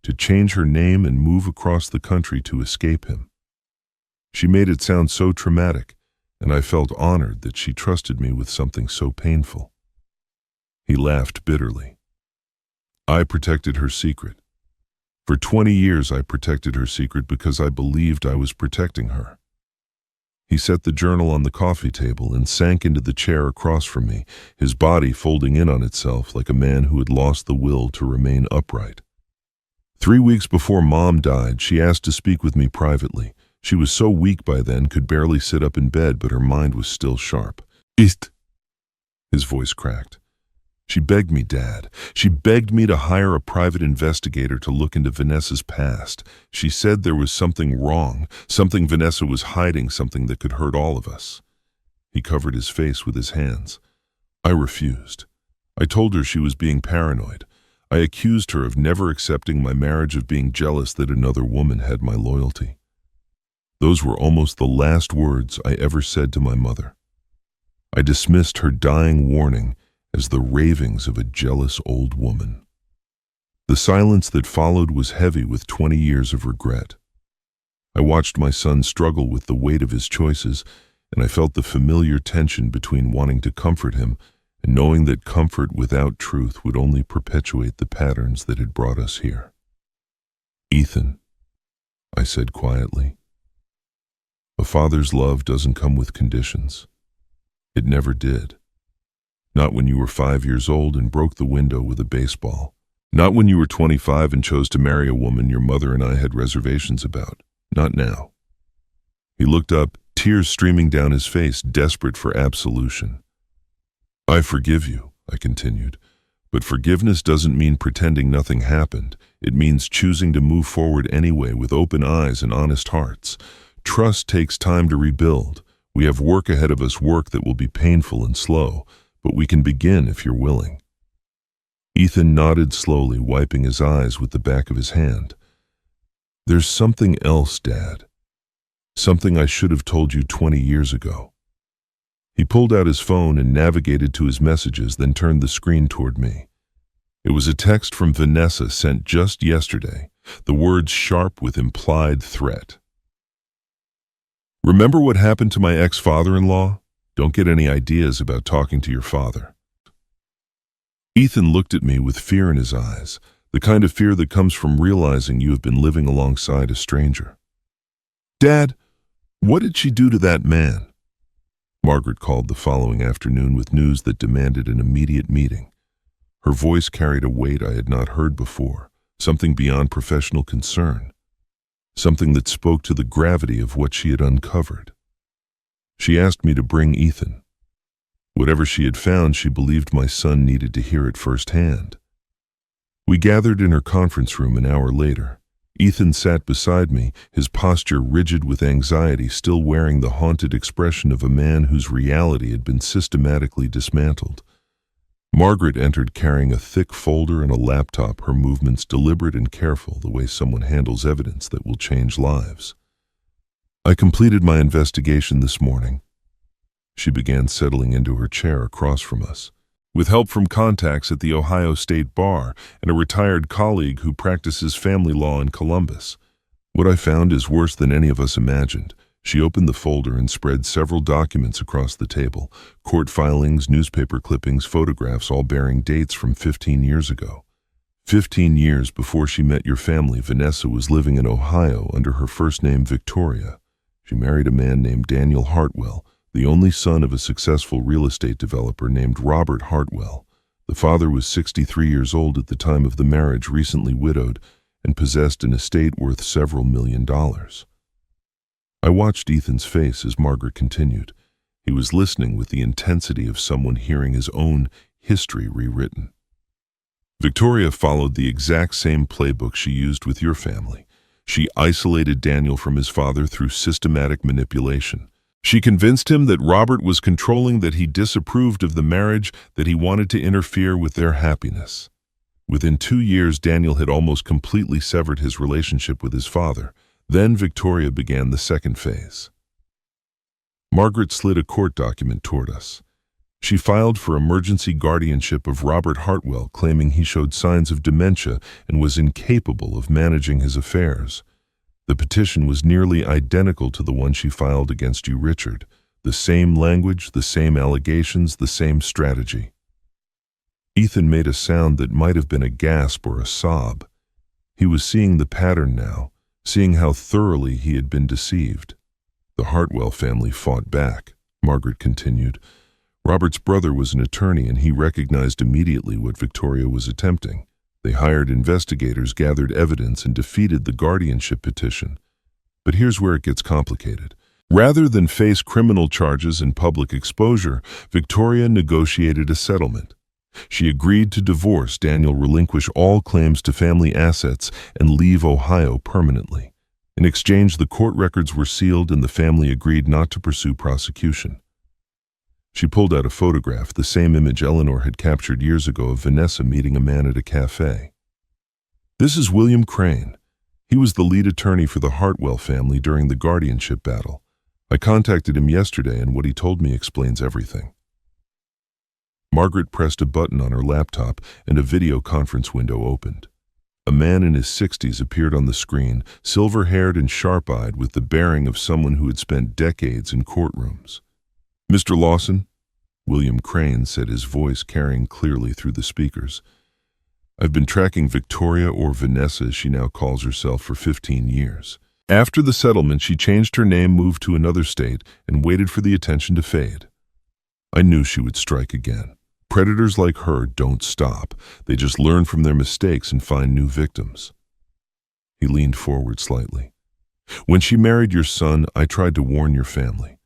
to change her name and move across the country to escape him. She made it sound so traumatic, and I felt honored that she trusted me with something so painful. He laughed bitterly. I protected her secret. For 20 years I protected her secret because I believed I was protecting her. He set the journal on the coffee table and sank into the chair across from me, his body folding in on itself like a man who had lost the will to remain upright. 3 weeks before Mom died, she asked to speak with me privately. She was so weak by then, could barely sit up in bed, but her mind was still sharp. His voice cracked. She begged me, Dad. She begged me to hire a private investigator to look into Vanessa's past. She said there was something wrong, something Vanessa was hiding, something that could hurt all of us. He covered his face with his hands. I refused. I told her she was being paranoid. I accused her of never accepting my marriage, of being jealous that another woman had my loyalty. Those were almost the last words I ever said to my mother. I dismissed her dying warning as the ravings of a jealous old woman. The silence that followed was heavy with 20 years of regret. I watched my son struggle with the weight of his choices, and I felt the familiar tension between wanting to comfort him and knowing that comfort without truth would only perpetuate the patterns that had brought us here. "Ethan," I said quietly, "a father's love doesn't come with conditions. It never did. Not when you were 5 years old and broke the window with a baseball. Not when you were 25 and chose to marry a woman your mother and I had reservations about. Not now." He looked up, tears streaming down his face, desperate for absolution. "I forgive you," I continued, "but forgiveness doesn't mean pretending nothing happened. It means choosing to move forward anyway with open eyes and honest hearts. Trust takes time to rebuild. We have work ahead of us, work that will be painful and slow, but we can begin if you're willing." Ethan nodded slowly, wiping his eyes with the back of his hand. "There's something else, Dad. Something I should have told you 20 years ago." He pulled out his phone and navigated to his messages, then turned the screen toward me. It was a text from Vanessa sent just yesterday, the words sharp with implied threat. "Remember what happened to my ex-father-in-law? Don't get any ideas about talking to your father." Ethan looked at me with fear in his eyes, the kind of fear that comes from realizing you have been living alongside a stranger. "Dad, what did she do to that man?" Margaret called the following afternoon with news that demanded an immediate meeting. Her voice carried a weight I had not heard before, something beyond professional concern, something that spoke to the gravity of what she had uncovered. She asked me to bring Ethan. Whatever she had found, she believed my son needed to hear it firsthand. We gathered in her conference room an hour later. Ethan sat beside me, his posture rigid with anxiety, still wearing the haunted expression of a man whose reality had been systematically dismantled. Margaret entered carrying a thick folder and a laptop, her movements deliberate and careful, the way someone handles evidence that will change lives. "I completed my investigation this morning." She began settling into her chair across from us. "With help from contacts at the Ohio State Bar and a retired colleague who practices family law in Columbus. What I found is worse than any of us imagined." She opened the folder and spread several documents across the table, court filings, newspaper clippings, photographs, all bearing dates from 15 years ago. 15 years before she met your family, Vanessa was living in Ohio under her first name Victoria. She married a man named Daniel Hartwell, the only son of a successful real estate developer named Robert Hartwell. The father was 63 years old at the time of the marriage, recently widowed, and possessed an estate worth several $1,000,000. I watched Ethan's face as Margaret continued. He was listening with the intensity of someone hearing his own history rewritten. "Victoria followed the exact same playbook she used with your family. She isolated Daniel from his father through systematic manipulation. She convinced him that Robert was controlling, that he disapproved of the marriage, that he wanted to interfere with their happiness. Within 2 years, Daniel had almost completely severed his relationship with his father. Then Victoria began the second phase." Margaret slid a court document toward us. She filed for emergency guardianship of Robert Hartwell, claiming he showed signs of dementia and was incapable of managing his affairs. The petition was nearly identical to the one she filed against you, Richard. The same language, the same allegations, the same strategy. Ethan made a sound that might have been a gasp or a sob. He was seeing the pattern now, seeing how thoroughly he had been deceived. "The Hartwell family fought back," Margaret continued. "Robert's brother was an attorney, and he recognized immediately what Victoria was attempting. They hired investigators, gathered evidence, and defeated the guardianship petition. But here's where it gets complicated. Rather than face criminal charges and public exposure, Victoria negotiated a settlement. She agreed to divorce Daniel, relinquish all claims to family assets, and leave Ohio permanently. In exchange, the court records were sealed and the family agreed not to pursue prosecution." She pulled out a photograph, the same image Eleanor had captured years ago of Vanessa meeting a man at a cafe. "This is William Crane. He was the lead attorney for the Hartwell family during the guardianship battle. I contacted him yesterday, and what he told me explains everything." Margaret pressed a button on her laptop and a video conference window opened. A man in his 60s appeared on the screen, silver-haired and sharp-eyed, with the bearing of someone who had spent decades in courtrooms. "Mr. Lawson," William Crane said, his voice carrying clearly through the speakers. "I've been tracking Victoria, or Vanessa as she now calls herself, for 15 years. After the settlement, she changed her name, moved to another state, and waited for the attention to fade. I knew she would strike again. Predators like her don't stop. They just learn from their mistakes and find new victims." He leaned forward slightly. "When she married your son, I tried to warn your family.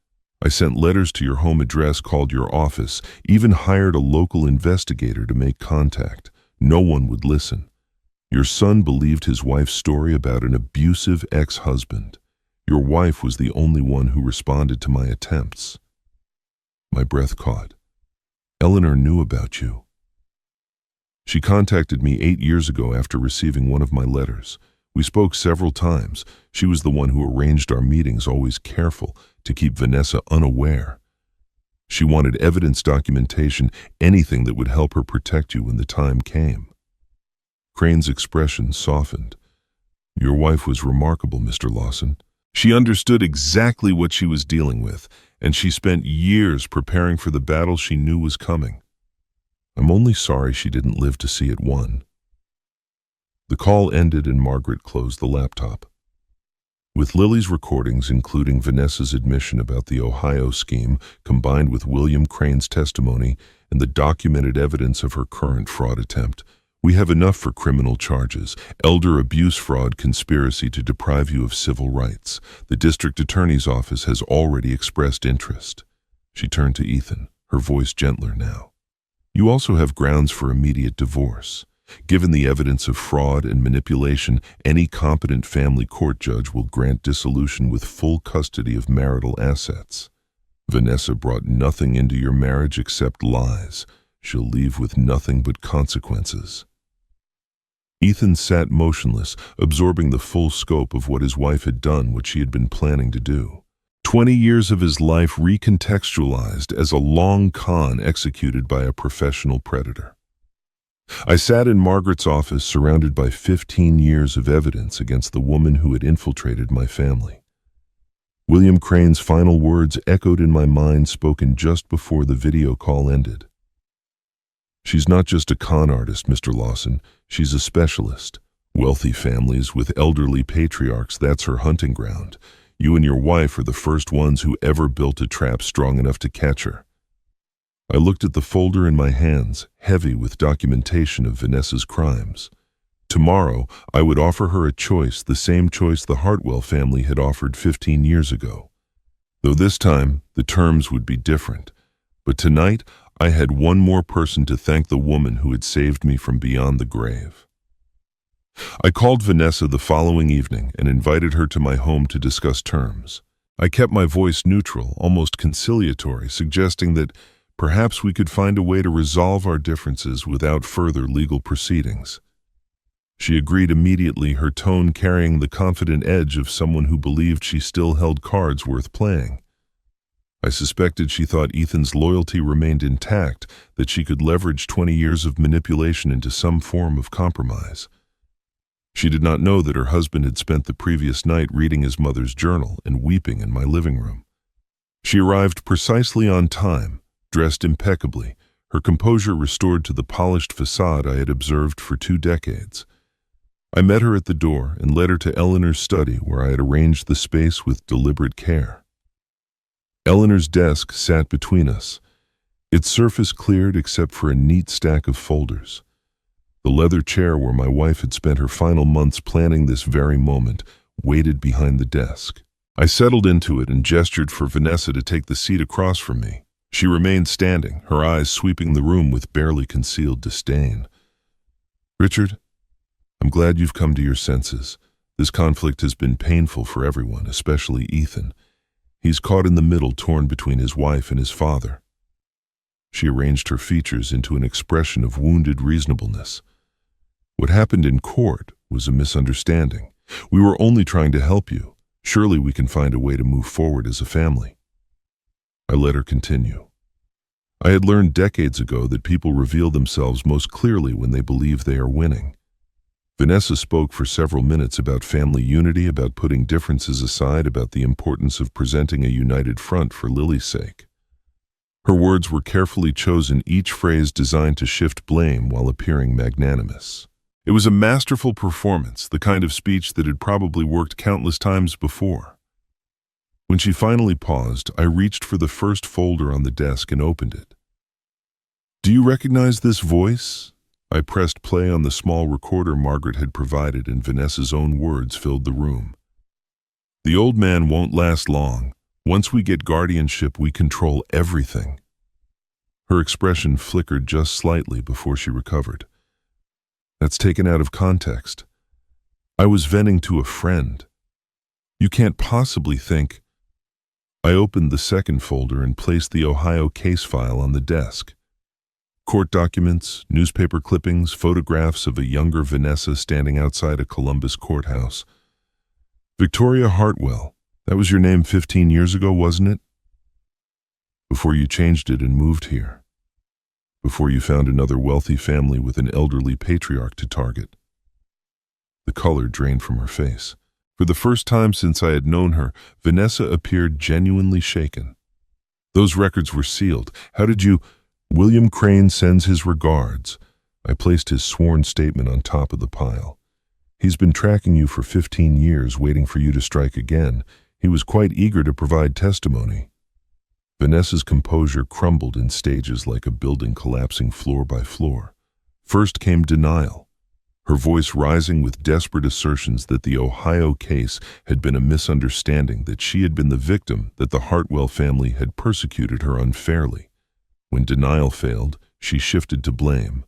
I sent letters to your home address, called your office, even hired a local investigator to make contact. No one would listen. Your son believed his wife's story about an abusive ex-husband. Your wife was the only one who responded to my attempts." My breath caught. "Eleanor knew about you." "She contacted me 8 years ago after receiving one of my letters. We spoke several times. She was the one who arranged our meetings, always careful to keep Vanessa unaware. She wanted evidence, documentation, anything that would help her protect you when the time came." Crane's expression softened. "Your wife was remarkable, Mr. Lawson. She understood exactly what she was dealing with, and she spent years preparing for the battle she knew was coming. I'm only sorry she didn't live to see it won." The call ended and Margaret closed the laptop. With Lily's recordings, including Vanessa's admission about the Ohio scheme, combined with William Crane's testimony and the documented evidence of her current fraud attempt, we have enough for criminal charges: elder abuse, fraud, conspiracy to deprive you of civil rights. The district attorney's office has already expressed interest." She turned to Ethan, her voice gentler now. "You also have grounds for immediate divorce. Given the evidence of fraud and manipulation, any competent family court judge will grant dissolution with full custody of marital assets. Vanessa brought nothing into your marriage except lies. She'll leave with nothing but consequences." Ethan sat motionless, absorbing the full scope of what his wife had done, what she had been planning to do. 20 years of his life recontextualized as a long con executed by a professional predator. I sat in Margaret's office, surrounded by 15 years of evidence against the woman who had infiltrated my family. William Crane's final words echoed in my mind, spoken just before the video call ended. "She's not just a con artist, Mr. Lawson. She's a specialist. Wealthy families with elderly patriarchs, that's her hunting ground. You and your wife are the first ones who ever built a trap strong enough to catch her." I looked at the folder in my hands, heavy with documentation of Vanessa's crimes. Tomorrow, I would offer her a choice, the same choice the Hartwell family had offered 15 years ago. Though this time, the terms would be different. But tonight, I had one more person to thank: the woman who had saved me from beyond the grave. I called Vanessa the following evening and invited her to my home to discuss terms. I kept my voice neutral, almost conciliatory, suggesting that perhaps we could find a way to resolve our differences without further legal proceedings. She agreed immediately, her tone carrying the confident edge of someone who believed she still held cards worth playing. I suspected she thought Ethan's loyalty remained intact, that she could leverage 20 years of manipulation into some form of compromise. She did not know that her husband had spent the previous night reading his mother's journal and weeping in my living room. She arrived precisely on time, dressed impeccably, her composure restored to the polished facade I had observed for 2 decades. I met her at the door and led her to Eleanor's study, where I had arranged the space with deliberate care. Eleanor's desk sat between us, its surface cleared except for a neat stack of folders. The leather chair where my wife had spent her final months planning this very moment waited behind the desk. I settled into it and gestured for Vanessa to take the seat across from me. She remained standing, her eyes sweeping the room with barely concealed disdain. "Richard, I'm glad you've come to your senses. This conflict has been painful for everyone, especially Ethan. He's caught in the middle, torn between his wife and his father." She arranged her features into an expression of wounded reasonableness. "What happened in court was a misunderstanding. We were only trying to help you. Surely we can find a way to move forward as a family." I let her continue. I had learned decades ago that people reveal themselves most clearly when they believe they are winning. Vanessa spoke for several minutes about family unity, about putting differences aside, about the importance of presenting a united front for Lily's sake. Her words were carefully chosen, each phrase designed to shift blame while appearing magnanimous. It was a masterful performance, the kind of speech that had probably worked countless times before. When she finally paused, I reached for the first folder on the desk and opened it. "Do you recognize this voice?" I pressed play on the small recorder Margaret had provided, and Vanessa's own words filled the room. "The old man won't last long. Once we get guardianship, we control everything." Her expression flickered just slightly before she recovered. "That's taken out of context. I was venting to a friend. You can't possibly think—" I opened the second folder and placed the Ohio case file on the desk. Court documents, newspaper clippings, photographs of a younger Vanessa standing outside a Columbus courthouse. "Victoria Hartwell, that was your name 15 years ago, wasn't it? Before you changed it and moved here. Before you found another wealthy family with an elderly patriarch to target." The color drained from her face. For the first time since I had known her, Vanessa appeared genuinely shaken. "Those records were sealed. How did you—" "William Crane sends his regards." I placed his sworn statement on top of the pile. "He's been tracking you for 15 years, waiting for you to strike again. He was quite eager to provide testimony." Vanessa's composure crumbled in stages like a building collapsing floor by floor. First came denial, her voice rising with desperate assertions that the Ohio case had been a misunderstanding, that she had been the victim, that the Hartwell family had persecuted her unfairly. When denial failed, she shifted to blame.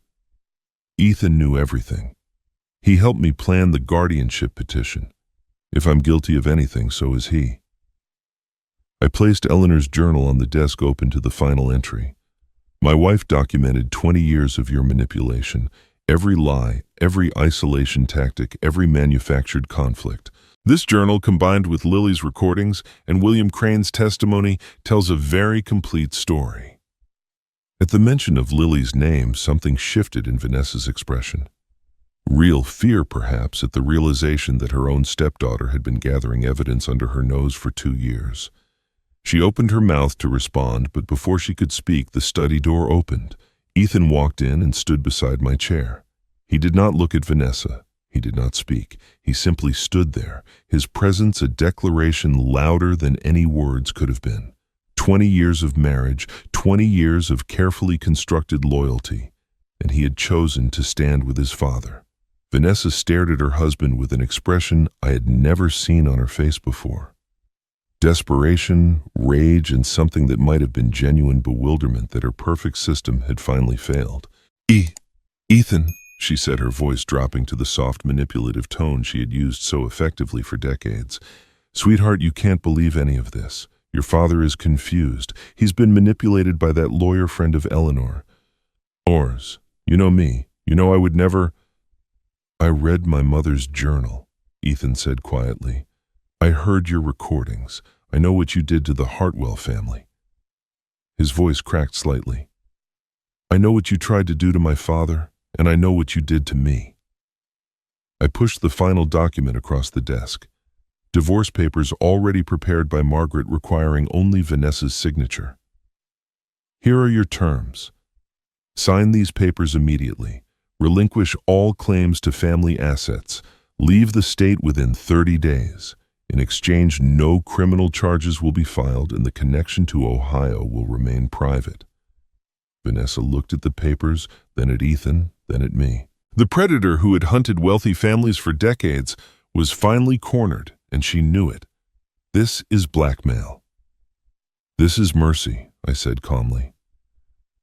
"Ethan knew everything. He helped me plan the guardianship petition. If I'm guilty of anything, so is he." I placed Eleanor's journal on the desk, open to the final entry. "My wife documented 20 years of your manipulation. Every lie, every isolation tactic, every manufactured conflict. This journal, combined with Lily's recordings and William Crane's testimony, tells a very complete story." At the mention of Lily's name, something shifted in Vanessa's expression. Real fear, perhaps, at the realization that her own stepdaughter had been gathering evidence under her nose for 2 years. She opened her mouth to respond, but before she could speak, the study door opened. Ethan walked in and stood beside my chair. He did not look at Vanessa. He did not speak. He simply stood there, his presence a declaration louder than any words could have been. 20 years of marriage, 20 years of carefully constructed loyalty, and he had chosen to stand with his father. Vanessa stared at her husband with an expression I had never seen on her face before. Desperation, rage, and something that might have been genuine bewilderment that her perfect system had finally failed. Ethan, she said, her voice dropping to the soft, manipulative tone she had used so effectively for decades. "Sweetheart, you can't believe any of this. Your father is confused. He's been manipulated by that lawyer friend of Eleanor. Ors, you know me. You know I would never—" "I read my mother's journal," Ethan said quietly. "I heard your recordings. I know what you did to the Hartwell family." His voice cracked slightly. "I know what you tried to do to my father, and I know what you did to me." I pushed the final document across the desk. Divorce papers already prepared by Margaret, requiring only Vanessa's signature. "Here are your terms. Sign these papers immediately. Relinquish all claims to family assets. Leave the state within 30 days. In exchange, no criminal charges will be filed, and the connection to Ohio will remain private." Vanessa looked at the papers, then at Ethan, then at me. The predator who had hunted wealthy families for decades was finally cornered, and she knew it. "This is blackmail." "This is mercy," I said calmly.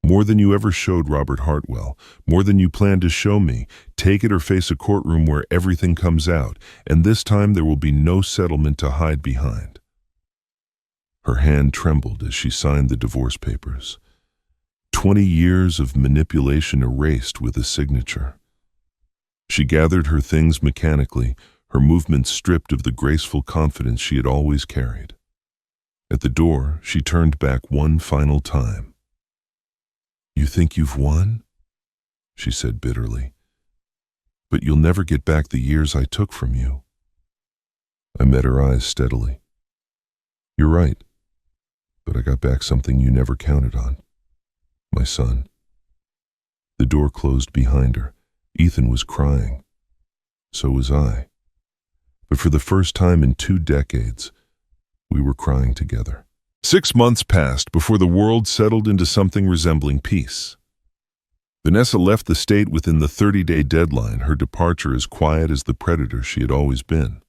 "More than you ever showed Robert Hartwell, more than you plan to show me. Take it or face a courtroom where everything comes out, and this time there will be no settlement to hide behind." Her hand trembled as she signed the divorce papers. 20 years of manipulation erased with a signature. She gathered her things mechanically, her movements stripped of the graceful confidence she had always carried. At the door, she turned back one final time. "You think you've won?" she said bitterly. But you'll never get back the years I took from you. I met her eyes steadily. You're right, but I got back something you never counted on. My son. The door closed behind her. Ethan was crying. So was I. But for the first time in 2 decades, we were crying together. 6 months passed before the world settled into something resembling peace. Vanessa left the state within the 30-day deadline, her departure as quiet as the predator she had always been.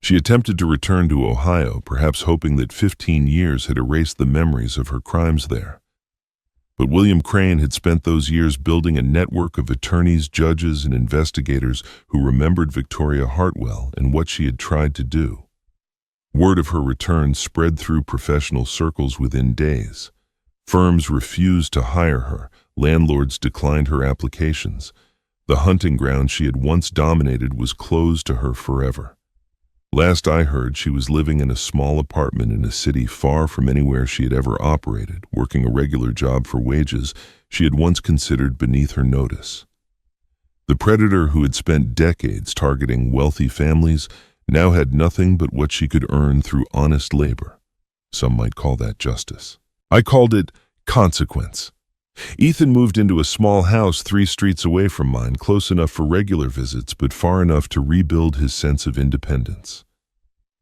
She attempted to return to Ohio, perhaps hoping that 15 years had erased the memories of her crimes there. But William Crane had spent those years building a network of attorneys, judges, and investigators who remembered Victoria Hartwell and what she had tried to do. Word of her return spread through professional circles within days. Firms refused to hire her. Landlords declined her applications. The hunting ground she had once dominated was closed to her forever. Last I heard, she was living in a small apartment in a city far from anywhere she had ever operated, working a regular job for wages she had once considered beneath her notice. The predator who had spent decades targeting wealthy families now had nothing but what she could earn through honest labor. Some might call that justice. I called it consequence. Ethan moved into a small house 3 streets away from mine, close enough for regular visits, but far enough to rebuild his sense of independence.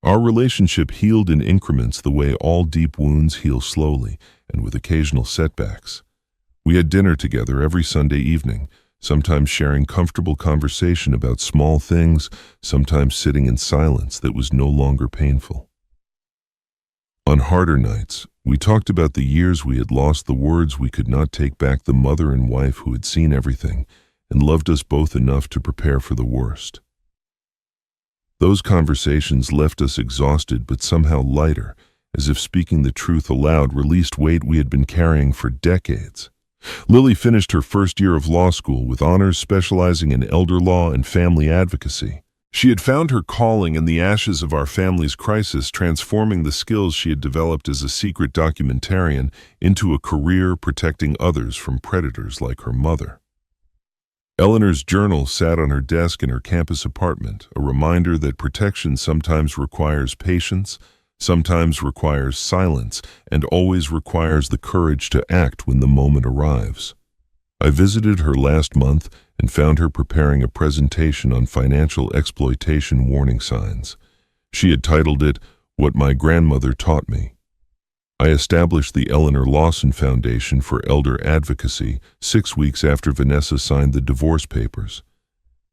Our relationship healed in increments the way all deep wounds heal slowly and with occasional setbacks. We had dinner together every Sunday evening, sometimes sharing comfortable conversation about small things, sometimes sitting in silence that was no longer painful. On harder nights, we talked about the years we had lost, the words we could not take back, the mother and wife who had seen everything and loved us both enough to prepare for the worst. Those conversations left us exhausted but somehow lighter, as if speaking the truth aloud released weight we had been carrying for decades. Lily finished her first year of law school with honors, specializing in elder law and family advocacy. She had found her calling in the ashes of our family's crisis, transforming the skills she had developed as a secret documentarian into a career protecting others from predators like her mother. Eleanor's journal sat on her desk in her campus apartment, a reminder that protection sometimes requires patience, sometimes requires silence, and always requires the courage to act when the moment arrives. I visited her last month and found her preparing a presentation on financial exploitation warning signs. She had titled it, "What My Grandmother Taught Me." I established the Lawson Foundation for Elder Advocacy 6 weeks after Vanessa signed the divorce papers.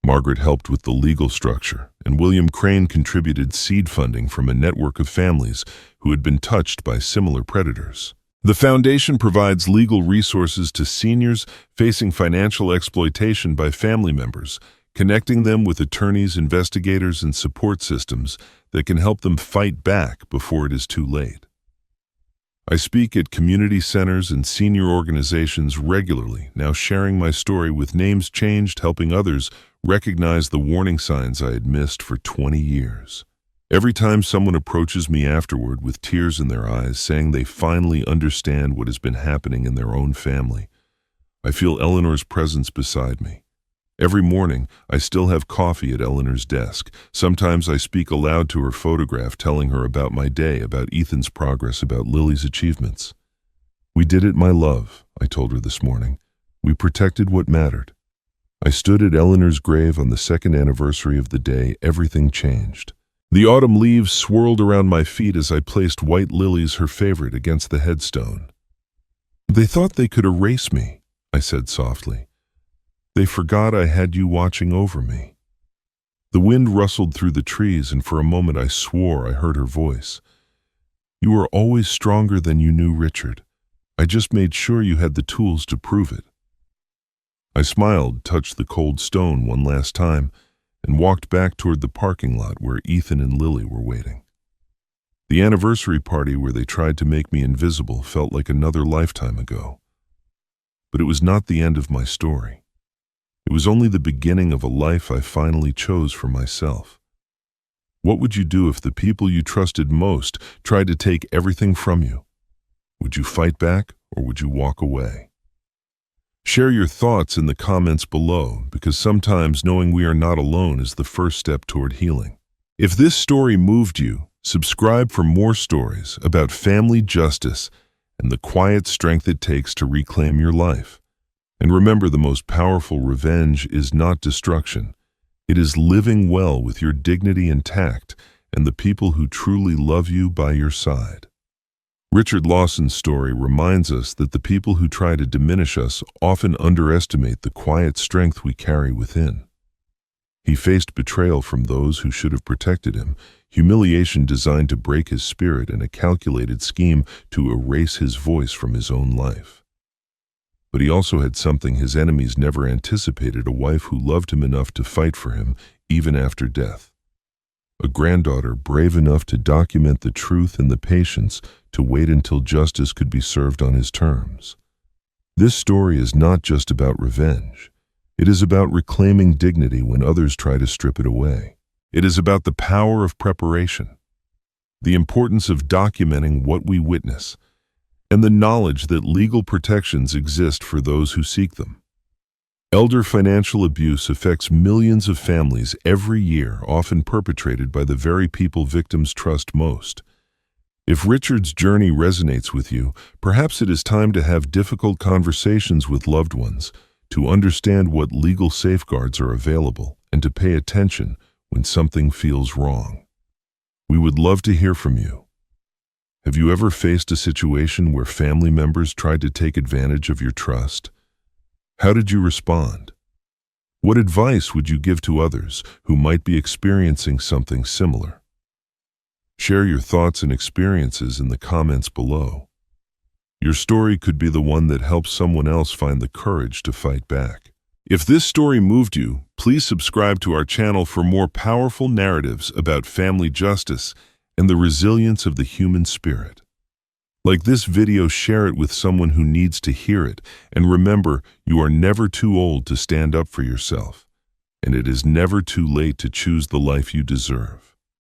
Margaret helped with the legal structure, and William Crane contributed seed funding from a network of families who had been touched by similar predators. The foundation provides legal resources to seniors facing financial exploitation by family members, connecting them with attorneys, investigators, and support systems that can help them fight back before it is too late. I speak at community centers and senior organizations regularly, now sharing my story with names changed, helping others recognize the warning signs I had missed for 20 years. Every time someone approaches me afterward with tears in their eyes, saying they finally understand what has been happening in their own family, I feel Eleanor's presence beside me. Every morning, I still have coffee at Eleanor's desk. Sometimes I speak aloud to her photograph, telling her about my day, about Ethan's progress, about Lily's achievements. "We did it, my love," I told her this morning. "We protected what mattered." I stood at Eleanor's grave on the 2nd anniversary of the day everything changed. The autumn leaves swirled around my feet as I placed white lilies, her favorite, against the headstone. "They thought they could erase me," I said softly. "They forgot I had you watching over me." The wind rustled through the trees, and for a moment I swore I heard her voice. "You were always stronger than you knew, Richard. I just made sure you had the tools to prove it." I smiled, touched the cold stone one last time, and walked back toward the parking lot where Ethan and Lily were waiting. The anniversary party where they tried to make me invisible felt like another lifetime ago. But it was not the end of my story. It was only the beginning of a life I finally chose for myself. What would you do if the people you trusted most tried to take everything from you? Would you fight back, or would you walk away? Share your thoughts in the comments below, because sometimes knowing we are not alone is the first step toward healing. If this story moved you, subscribe for more stories about family justice and the quiet strength it takes to reclaim your life. And remember, the most powerful revenge is not destruction. It is living well with your dignity intact and the people who truly love you by your side. Richard Lawson's story reminds us that the people who try to diminish us often underestimate the quiet strength we carry within. He faced betrayal from those who should have protected him, humiliation designed to break his spirit, and a calculated scheme to erase his voice from his own life. But he also had something his enemies never anticipated: a wife who loved him enough to fight for him even after death. A granddaughter brave enough to document the truth and the patience to wait until justice could be served on his terms. This story is not just about revenge. It is about reclaiming dignity when others try to strip it away. It is about the power of preparation, the importance of documenting what we witness, and the knowledge that legal protections exist for those who seek them. Elder financial abuse affects millions of families every year, often perpetrated by the very people victims trust most. If Richard's journey resonates with you, perhaps it is time to have difficult conversations with loved ones, to understand what legal safeguards are available, and to pay attention when something feels wrong. We would love to hear from you. Have you ever faced a situation where family members tried to take advantage of your trust? How did you respond? What advice would you give to others who might be experiencing something similar? Share your thoughts and experiences in the comments below. Your story could be the one that helps someone else find the courage to fight back. If this story moved you, please subscribe to our channel for more powerful narratives about family justice and the resilience of the human spirit. Like this video, share it with someone who needs to hear it, and remember, you are never too old to stand up for yourself, and it is never too late to choose the life you deserve.